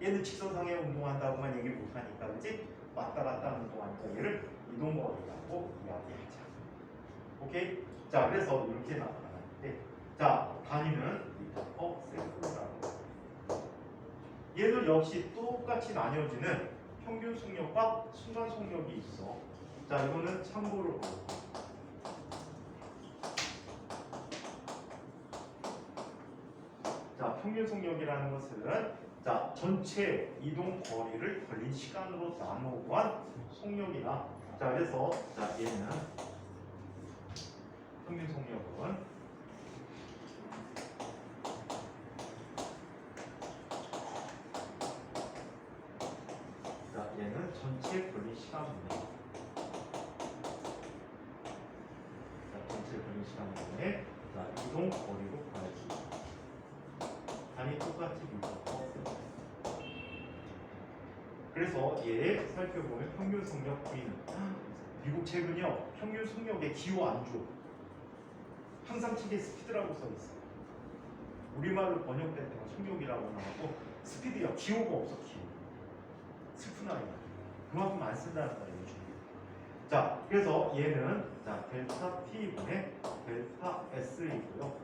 얘는 직선상에 운동한다고만 얘기를 못하니까 그렇지? 왔다 갔다 하는 운동하니까 얘를 이동거리라고 이야기하자. 오케이? 자, 그래서 이렇게 나타날 때 자, 단위는 미터/세크라고. 얘도 역시 똑같이 나뉘어지는 평균 속력과 순간 속력이 있어. 자, 이거는 참고로. 자, 평균 속력이라는 것은 자, 전체 이동 거리를 걸린 시간으로 나누고 한 속력이다. 자, 그래서 자, 얘는 평균 속력은 자, 얘는 전체 걸린 시간입니다. 자, 전체 걸린 시간인데 자, 이동 거리로 가야지. 단위 똑같이 미터/세크. 그래서 얘 살펴보면 평균 속력 V는 미국 책은요 평균 속력에 기호 안 줘. 항상 책에 스피드라고 써 있어. 우리말로 번역될 때는 속력이라고 나오고 스피드야 기호가 없어. 기호. 슬픈 아이야. 그만큼 안 쓴다는 거예요. 요즘. 자, 그래서 얘는 자 델타 T분의 델타 S이고요.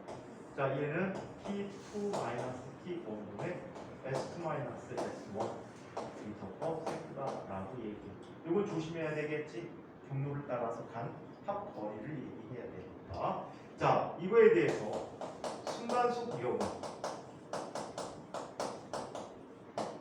자, 얘는 T2 마이너스 T1분의 S2 마이너스 S1 미터/세크다라고 얘기해. 이거 조심해야 되겠지. 경로를 따라서 간 합 거리를 얘기해야 됩니다. 자, 이거에 대해서 순간속 기억은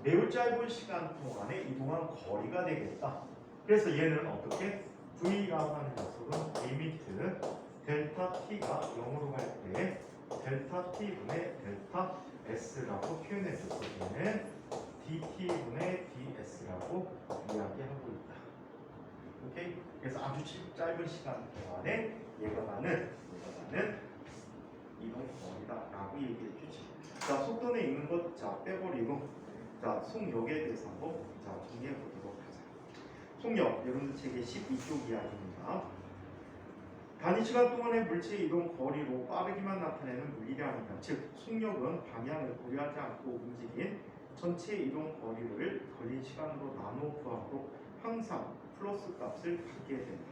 매우 짧은 시간 동안에 이동한 거리가 되겠다. 그래서 얘는 어떻게? V라고 하는 녀석은 리미트 델타 T가 0으로 갈 때 델타 T분의 델타 S라고 표현해줘서 얘는 DT분의 DS라고 이야기하고 있다. 오케이? 그래서 아주 짧은 시간 동안에 얘가 가는 이동 거리다라고 얘기해 주지. 자, 속도는 있는 것 자 빼버리고 자 속력에 대해서 한번 자 정리해 보도록 하자. 속력 여러분들 책의 12쪽 이야기입니다. 단위 시간 동안의 물체의 이동 거리로 빠르기만 나타내는 물리량이다. 즉 속력은 방향을 고려하지 않고 움직인 전체 이동 거리를 걸린 시간으로 나누어 구하고 항상 플러스 값을 갖게 된다.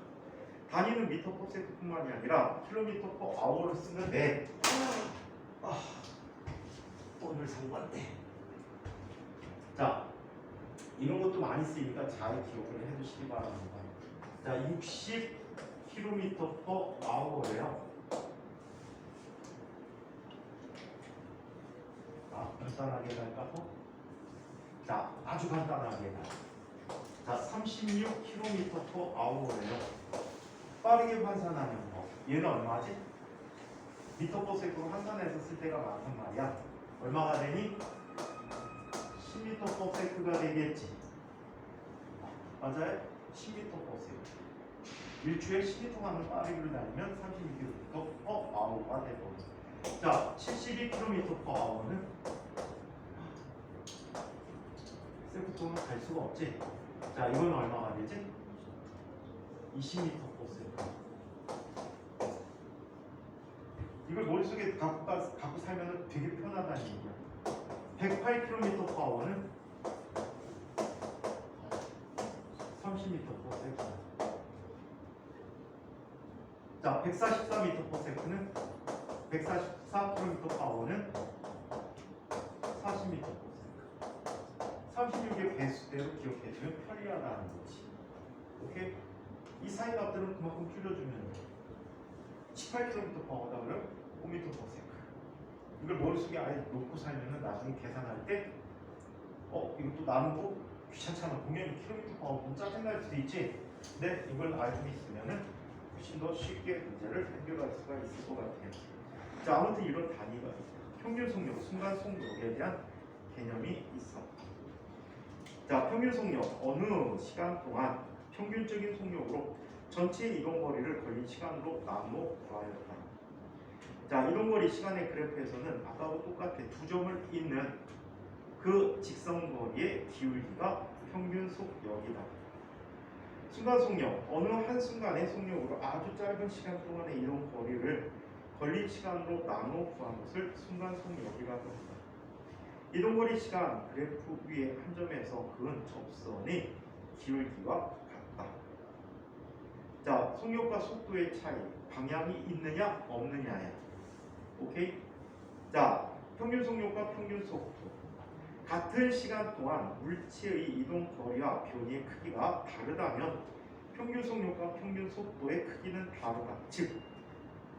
단위는 미터/세크뿐만이 아니라 킬로미터/아워를 쓰는데 오늘 산 건데 자 이런 것도 많이 쓰이니까 잘 기억을 해두시기 바랍니다. 자 60km/h예요. 간단하게 갈까요? 자 아주 간단하게 가. 자 36km/h예요. 빠르게 환산하는 거. 얘는 얼마지? 미터/세크로 환산해서 쓸 때가 많단 말이야. 얼마가 되니? 10m/s가 되겠지. 맞아요? 10m/s. 1초에 10m 가는 빠르기를 달리면 36km/h가 되거든요. 자, 72km/h는 세크통은 갈 수가 없지. 자, 이건 얼마가 되지? 20m/s. 이걸 머릿속에 갖고 살면 되게 편하다는 얘기야. 108km/h는 30m/s. 자, 144m/s는 144km/h는 40m/s. 36의 배수대로 기억해주면 편리하다는 거지. 오케이? 이 사이 값들은 그만큼 줄여주면 돼. 18km/h다 그러면 5m/s. 이걸 머릿속에 아예 놓고 살면은 나중에 계산할 때 이것도 나누고 귀찮잖아. 보면 킬로미터 좀 짜증날 수도 있지. 근데 이걸 알고 있으면은 훨씬 더 쉽게 문제를 해결할 수가 있을 것 같아요. 자, 아무튼 이런 단위가 있어요. 평균 속력, 순간 속력에 대한 개념이 있어. 자, 평균 속력, 어느 시간 동안 평균적인 속력으로 전체 이동 거리를 걸린 시간으로 나누어 보아였다. 자, 이동 거리 시간의 그래프에서는 아까와 똑같아. 두 점을 잇는 그 직선 거리의 기울기가 평균 속력이다. 순간 속력, 어느 한 순간의 속력으로 아주 짧은 시간 동안의 이동 거리를 걸린 시간으로 나누어 구한 것을 순간 속력이라고 합니다. 이동거리 시간 그래프 위의 한 점에서 그은 접선의 기울기와 같다. 자, 속력과 속도의 차이, 방향이 있느냐 없느냐야. 오케이? 자, 평균 속력과 평균 속도. 같은 시간 동안 물체의 이동 거리와 변이의 크기가 다르다면 평균 속력과 평균 속도의 크기는 다르다. 즉,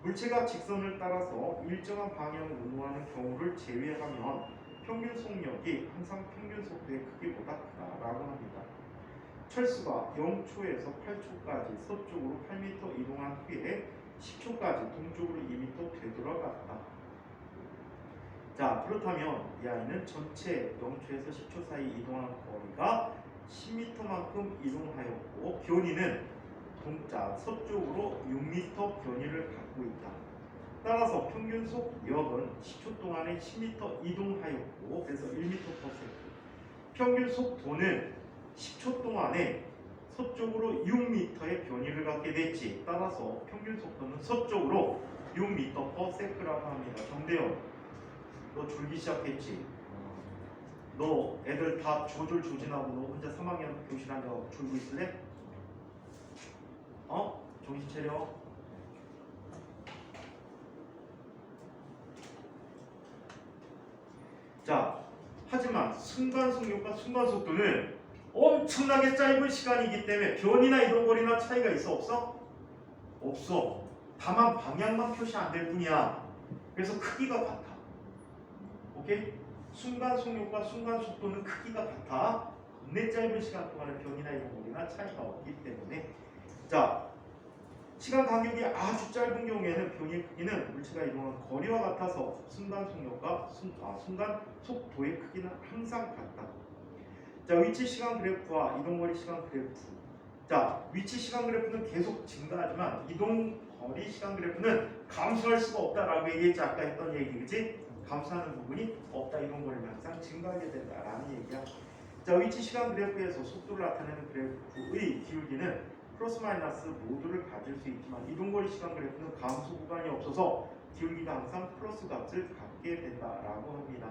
물체가 직선을 따라서 일정한 방향을 운동하는 경우를 제외하면 평균 속력이 항상 평균 속도의 크기보다 크다라고 합니다. 철수가 0초에서 8초까지 서쪽으로 8m 이동한 후에 10초까지 동쪽으로 2m 되돌아갔다. 자, 그렇다면 이 아이는 전체 0초에서 10초 사이 이동한 거리가 10m만큼 이동하였고 변이는 서쪽으로 6m 변이를 갖고 있다. 따라서 평균 속력은 10초 동안에 10m 이동하였고 그래서 1m/s. 평균 속도는 10초 동안에 서쪽으로 6m의 변이를 갖게 됐지. 따라서 평균 속도는 서쪽으로 6m/s라고 합니다. 정대영, 너 졸기 시작했지? 너 애들 다 조진하고 너 혼자 3학년 교실 앉아서 졸고 있을래? 정신 차려. 자, 하지만 순간 속력과 순간 속도는 엄청나게 짧은 시간이기 때문에 변이나 이동거리나 차이가 있어 없어? 없어. 다만 방향만 표시 안 될 뿐이야. 그래서 크기가 같아. 오케이? 순간 속력과 순간 속도는 크기가 같아. 내 짧은 시간 동안에 변이나 이동거리나 차이가 없기 때문에. 자, 시간 간격이 아주 짧은 경우에는 변이의 크기는 물체가 이동한 거리와 같아서 순간 속력과 순간 속도의 크기는 항상 같다. 자, 위치 시간 그래프와 이동거리 시간 그래프. 자, 위치 시간 그래프는 계속 증가하지만 이동거리 시간 그래프는 감소할 수가 없다라고 얘기했지. 아까 했던 얘기, 그치? 감소하는 부분이 없다. 이동거리는 항상 증가하게 된다라는 얘기야. 자, 위치 시간 그래프에서 속도를 나타내는 그래프의 기울기는 플러스 마이너스 모두를 가질 수 있지만 이동거리 시간 그래프는 감소 구간이 없어서 기울기가 항상 플러스 값을 갖게 된다라고 합니다.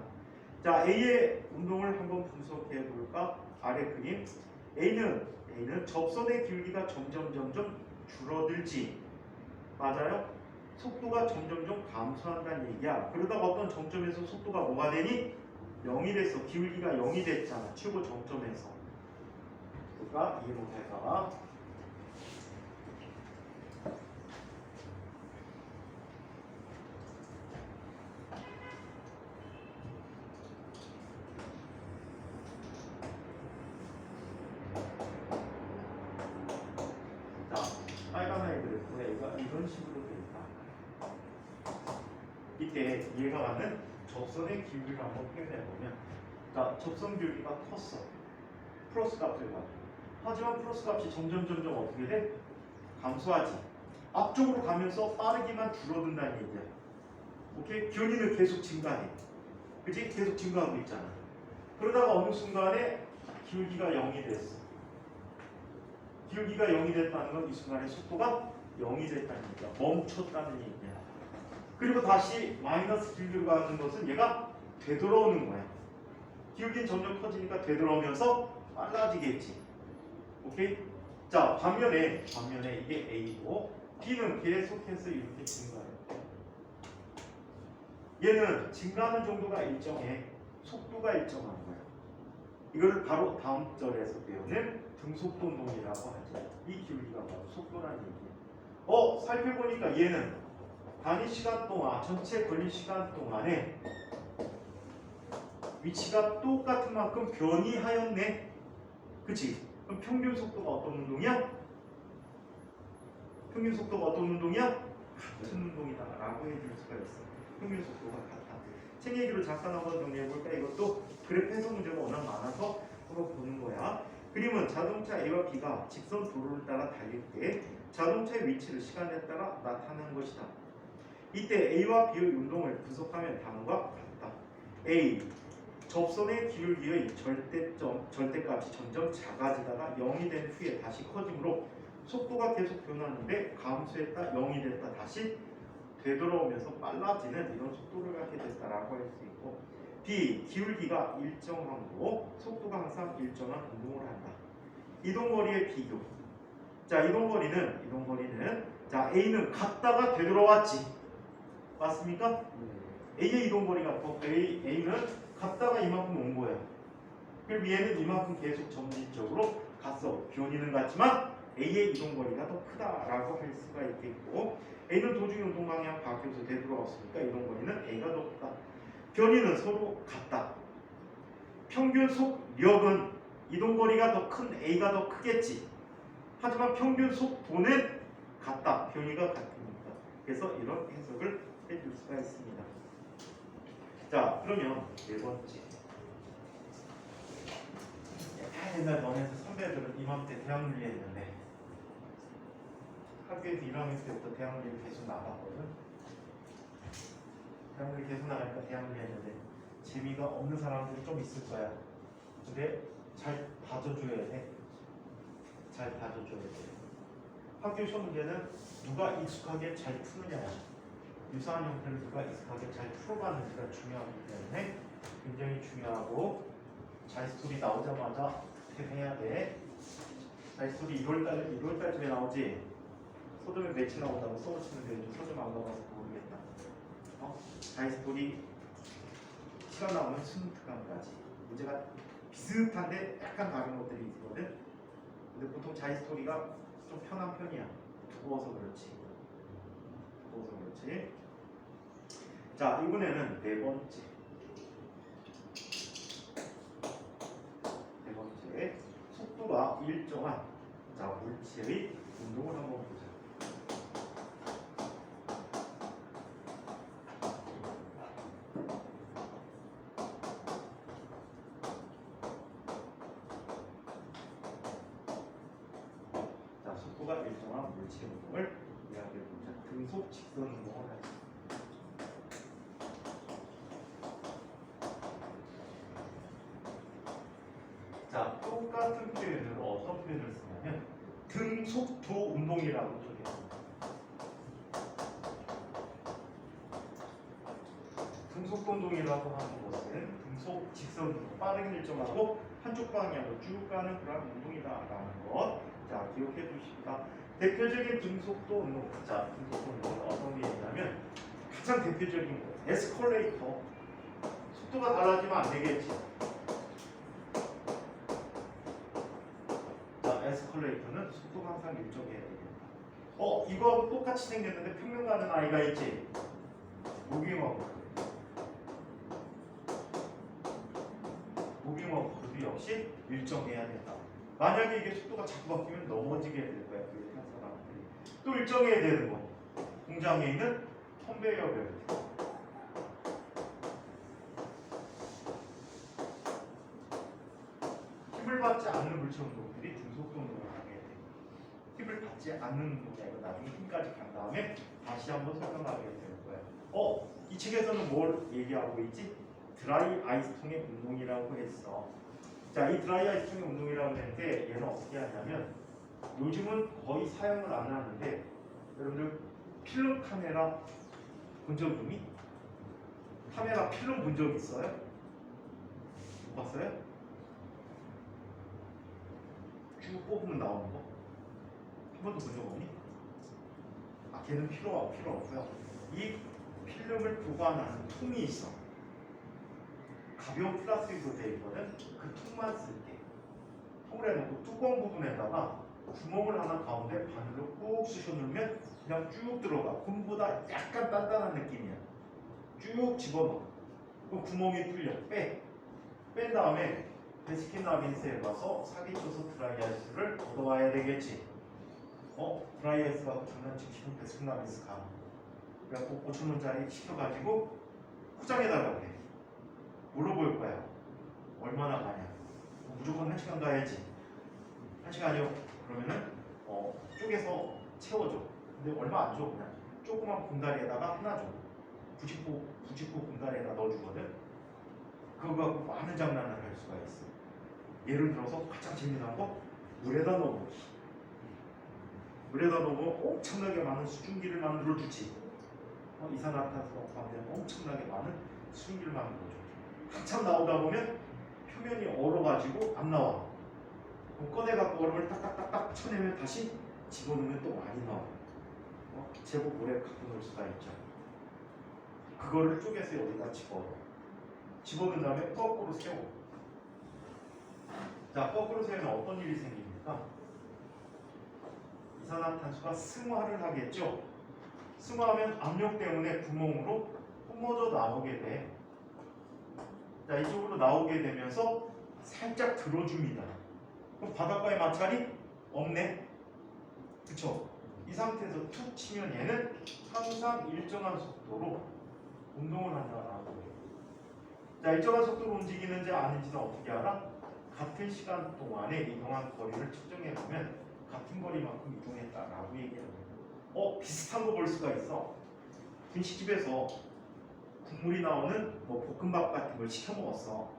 자, A의 운동을 한번 분석해 볼까? 아래 그림. A는 접선의 기울기가 점점 줄어들지. 맞아요? 속도가 점점 감소한다는 얘기야. 그러다가 어떤 정점에서 속도가 뭐가 되니? 0이 됐어. 기울기가 0이 됐잖아. 최고 정점에서. 그러니까 이해 못해서. 이런 식으로 돼 있다. 이때 이해가 가는 접선의 기울기를 한번 표현해 보면, 자, 접선 기울기가 컸어. 플러스 값을 가지고. 하지만 플러스 값이 점점 어떻게 돼? 감소하지. 앞쪽으로 가면서 빠르기만 줄어든다는 얘기야. 오케이? 변이는 계속 증가해. 그치? 계속 증가하고 있잖아. 그러다가 어느 순간에 기울기가 0이 됐어. 기울기가 0이 됐다는 건 이 순간에 속도가 0이 됐다는 얘기야. 멈췄다는 얘기야. 그리고 다시 마이너스 기울기로 가는 것은 얘가 되돌아오는 거야. 기울기는 점점 커지니까 되돌아오면서 빨라지겠지. 오케이? 자, 반면에 이게 A고 B는 계속해서 이렇게 증가해. 얘는 증가하는 정도가 일정해. 속도가 일정한 거야. 이걸 바로 다음 절에서 배우는 등속도 운동이라고 하죠. 이 기울기가 바로 속도라는 얘기예요. 살펴보니까 얘는 단위 시간 동안 전체 걸린 시간 동안에 위치가 똑같은 만큼 변이하였네. 그치? 그럼 평균 속도가 어떤 운동이야? 평균 속도가 어떤 운동이야? 같은 운동이다 라고 해줄 수가 있어. 평균 속도가 같다. 책 얘기로 잠깐 한번 정리해볼까? 이것도 그래프 해석 문제가 워낙 많아서 한번 보는 거야. 그림은 자동차 A와 B가 직선 도로를 따라 달릴 때 자동차의 위치를 시간에 따라 나타내는 것이다. 이때 A와 B의 운동을 분석하면 다음과 같다. A. 접선의 기울기의 절대값이 점점 작아지다가 0이 된 후에 다시 커지므로 속도가 계속 변하는데 감소했다 0이 됐다 다시 되돌아오면서 빨라지는 이런 속도를 갖게 됐다라고 할 수 있고, B. 기울기가 일정하고 속도가 항상 일정한 운동을 한다. 이동거리의 비교. 자, 이동거리는 자, A는 갔다가 되돌아왔지. 맞습니까? A의 이동거리가 A는 갔다가 이만큼 온 거야. 그럼 얘는 이만큼 계속 점진적으로 갔어. 변이는 같지만 A의 이동거리가 더 크다라고 할 수가 있겠고, A는 도중에 운동 방향 바뀌어서 되돌아왔으니까 이동거리는 A가 더 크다. 변이는 서로 같다. 평균 속력은 이동거리가 더 큰 A가 더 크겠지. 하지만 평균 속도는 같다. 변이가 같으니까. 그래서 이런 해석을 해줄 수가 있습니다. 자, 그러면 네 번째. 옛날 너네 선배들은 이맘때 대학물리 했는데 학교에서 1학년 때부터 대학물리를 계속 나갔거든. 대학물리 계속 나가니까 대학물리 했는데 재미가 없는 사람들이 좀 있을 거야. 근데 잘 봐줘줘야 돼. 잘 봐줘줘야 돼. 학교 시험 문제는 누가 익숙하게 잘 푸느냐야. 유사한 형태를 누가 익숙하게 잘 풀어가는지가 중요하기 때문에 굉장히 중요하고, 자이스토리 나오자마자 해야 돼. 자이스토리 1월달쯤에 나오지. 소점에 며칠 나온다고 써놓치는데 요즘 소점 안 나와서 모르겠다. 자이스토리 시간 나오면 순특강까지 문제가 비슷한데 약간 다른 것들이 있거든. 근데 보통 자이스토리가 좀 편한 편이야. 두꺼워서 그렇지. 자, 이번에는 네 번째, 속도가 일정한 물체의 운동을 한번 보자. 자, 속도가 일정한 물체 운동을 이야기해 보자. 등속 직선 운동을 하자. 자, 똑같은 표현을 어떤 표현을 쓰냐면 등속도 운동이라고 적혀요. 등속도 운동이라고 하는 것은 등속 직선 운동, 빠르게 일정하고 한쪽 방향으로 쭉 가는 그런 운동이다라는 것. 자, 기억해 주십니다. 대표적인 등속도 운동. 자, 등속도 운동은 어떤 게 있냐면 가장 대표적인 거, 에스컬레이터. 속도가 달라지면 안 되겠지. 에스컬레이터는 속도가 항상 일정해야 됩니다. 이거 똑같이 생겼는데 평면 가는 아이가 있지? 무빙워크도 역시 일정해야 된다. 만약에 이게 속도가 자꾸 바뀌면 넘어지게 될 거야. 그게 탄 사람들이. 또 일정해야 되는 거. 공장에 있는 컨베이어 벨트. 힘을 받지 않는 물체 운동들이 등속도 운동을 하게 돼. 힘을 받지 않는 운동이 아니고 나중에 힘까지 간 다음에 다시 한번 설명하게 되는 거야. 이 책에서는 뭘 얘기하고 있지? 드라이 아이스통의 운동이라고 했어. 자, 이 드라이 아이스통의 운동이라고 했는데 얘는 어떻게 하냐면 요즘은 거의 사용을 안 하는데, 여러분들 필름 카메라 본 적 있니? 카메라 필름 본 적 있어요? 못 봤어요? 쭉 뽑으면 나오는 거? 한 번도 본 적 없니? 걔는 필요 없고요. 이 필름을 보관하는 통이 있어. 가벼운 플라스틱으로 되어 있거든. 그 통만 쓸게. 통을 해놓고 뚜껑 부분에다가 구멍을 하나 가운데 바늘로 꾹 쑤셔 누르면 그냥 쭉 들어가. 곰보다 약간 단단한 느낌이야. 쭉 집어넣어. 그럼 구멍이 뚫려. 뺀 다음에 베스킨 라빈스에 가서 사기쳐서 드라이아이스를 얻어와야 되겠지. 드라이아이스가 장난치고 싶은 베스킨 라빈스 가. 그래갖고 5,000원짜리 시켜가지고 포장해달라고 해. 물어볼 거야. 얼마나 가냐. 무조건 1시간 가야지. 1시간이요? 그러면은 쪼개서 채워줘. 근데 얼마 안 줘. 그냥 조그만 공다리에다가 하나 줘. 99 공다리에다 넣어주거든. 그거 갖고 많은 장난을 할 수가 있어. 예를 들어서 가장 재미난 거 물에다 넣어보기. 물에다 넣으면 엄청나게 많은 수증기를 만들어주지. 이산화탄소가 엄청나게 많은 수증기를 만들어줘. 한참 나오다 보면 표면이 얼어가지고 안 나와. 그럼 꺼내갖고 얼음을 딱딱딱딱 쳐내면 다시 집어넣으면 또 많이 나와. 제법 오래 갖고 놀 수가 있죠. 그거를 쪼개서 여기다 집어넣은 다음에 거꾸로 세워. 자, 거꾸로 세우면 어떤 일이 생깁니까? 이산화탄소가 승화를 하겠죠. 승화하면 압력 때문에 구멍으로 뿜어져 나오게 돼. 자, 이쪽으로 나오게 되면서 살짝 들어줍니다. 그럼 바닷가의 마찰이 없네. 그쵸? 이 상태에서 툭 치면 얘는 항상 일정한 속도로 운동을 한다라고 해요. 자, 일정한 속도로 움직이는지 아닌지는 어떻게 알아? 같은 시간 동안에 이동한 거리를 측정해보면 같은 거리만큼 이동했다라고 얘기해요. 비슷한 거 볼 수가 있어. 분식집에서 국물이 나오는 볶음밥 같은 걸 시켜 먹었어.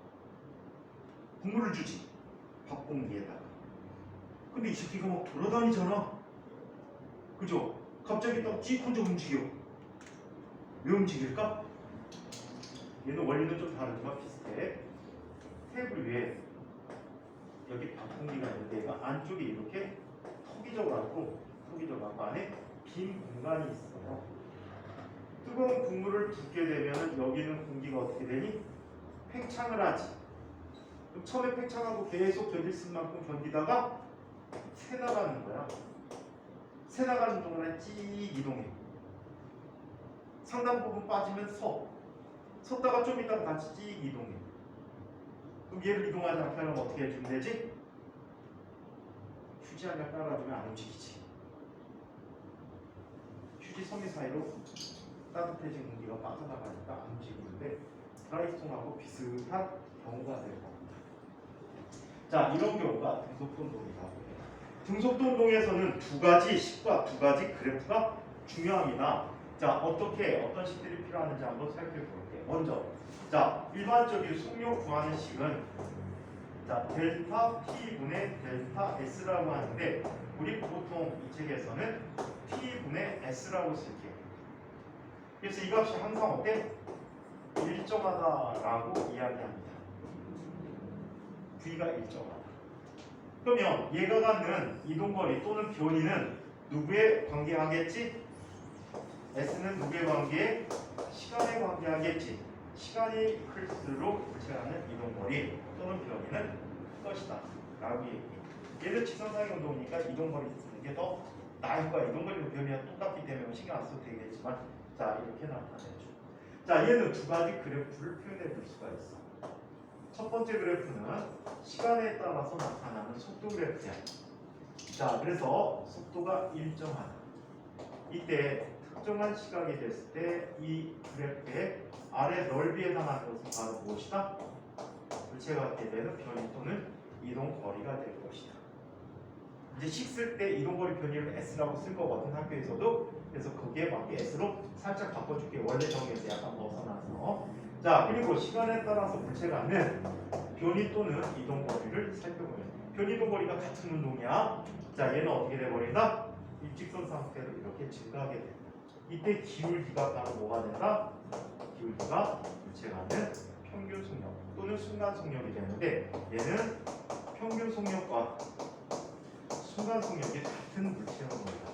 국물을 주지. 밥 공기에다가. 근데 이 새끼가 막 돌아다니잖아. 그죠? 갑자기 떡지 혼자 움직여. 왜 움직일까? 얘는 원리는 좀 다르지만 비슷해. 테이블 위에 여기 밥 공기가 있는데 얘가 안쪽에 이렇게 턱이 져갖고 안에 빈 공간이 있어요. 뜨거운 국물을 붓게 되면 여기는 공기가 어떻게 되니? 팽창을 하지. 그럼 처음에 팽창하고 계속 견딜 수 있는 만큼 견디다가 새 나가는 거야. 새 나가는 동안에 찌 이동해. 상당 부분 빠지면 섰다가 좀 있다가 다시 찌 이동해. 그럼 얘를 이동하지 않게 하려면 어떻게 해주면 되지? 휴지 한 장 깔아주면 안 움직이지. 휴지 섬유 사이로 따뜻해진 공기가 빠져나가니까 안 움직이는데 드라이스톤하고 비슷한 경우가 될 겁니다. 자, 이런 경우가 등속도 운동이라고 해요. 등속도 운동에서는 두 가지 식과 두 가지 그래프가 중요합니다. 자, 어떤 식들이 필요하는지 한번 살펴볼게요. 먼저, 자, 일반적인 속력 구하는 식은 자, 델타 T분의 델타 S라고 하는데 우리 보통 이 책에서는 T분의 S라고 쓸게요. 그래서 이 값이 항상 어때? 일정하다라고 이야기합니다. V가 일정하다. 그러면 얘가 갖는 이동거리 또는 변이는 누구에 관계하겠지? S는 누구에 관계해? 시간에 관계하겠지. 시간이 클수록 물체하는 이동거리 또는 변이는 것이다 라고 얘기해. 얘는 직선상의 운동이니까 이동거리 쓰는 게 더 나을 거야. 이동거리는 변이가 똑같기 때문에 신경 안 써도 되겠지만 자, 이렇게 나타내죠. 자, 얘는 두 가지 그래프를 표현해 볼 수가 있어. 첫 번째 그래프는 시간에 따라서 나타나는 속도 그래프야. 자, 그래서 속도가 일정하다. 이때 특정한 시각이 됐을 때 이 그래프의 아래 넓이에 해당하는 것은 바로 무엇이다? 물체가 갖게 되는 변이 또는 이동 거리가 될 것이다. 이제 식 쓸 때 이동거리 변이를 S라고 쓸 거거든, 학교에서도. 그래서 거기에 맞게 S로 살짝 바꿔줄게. 원래 정의에서 약간 벗어나서. 자, 그리고 시간에 따라서 물체가 갖는 변이 또는 이동거리를 살펴보면 변이 이동거리가 같은 운동이야. 자, 얘는 어떻게 돼버린다? 일직선 상태로 이렇게 증가하게 된다. 이때 기울기가 바로 뭐가 된다? 기울기가 물체가 갖는 평균 속력 또는 순간 속력이 되는데 얘는 평균 속력과 순간 속력이 같은 물체인 겁니다.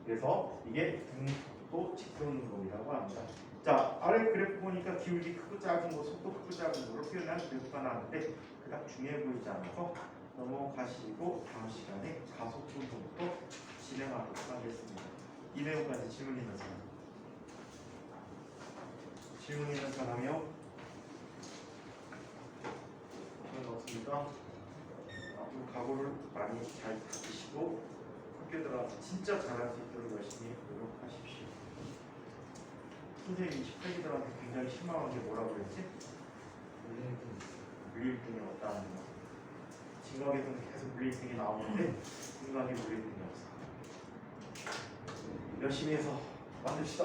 그래서 이게 등속도 직선 운동이라고 합니다. 자, 아래 그래프 보니까 기울기 크고 작은 거, 속도 크고 작은 거로 표현한 그래프가 나왔는데 그닥 중요해 보이지 않아서 넘어가시고 다음 시간에 가속도 운동부터 진행하도록 이 내용까지 질문 있는 사람. 질문 있는 사람이요? 저는 없습니까? 좀 각오를 많이 잘 다지시고 학교 들어가서 진짜 잘할 수 있도록 열심히 노력하십시오. 선생님이 18기들한테 굉장히 실망한 게 뭐라고 그랬지? 물리일등이 없다는 거. 진각에서는 계속 물리일등이 나오는데 진각에 물리일등이 없어. 열심히 해서 만듭시다.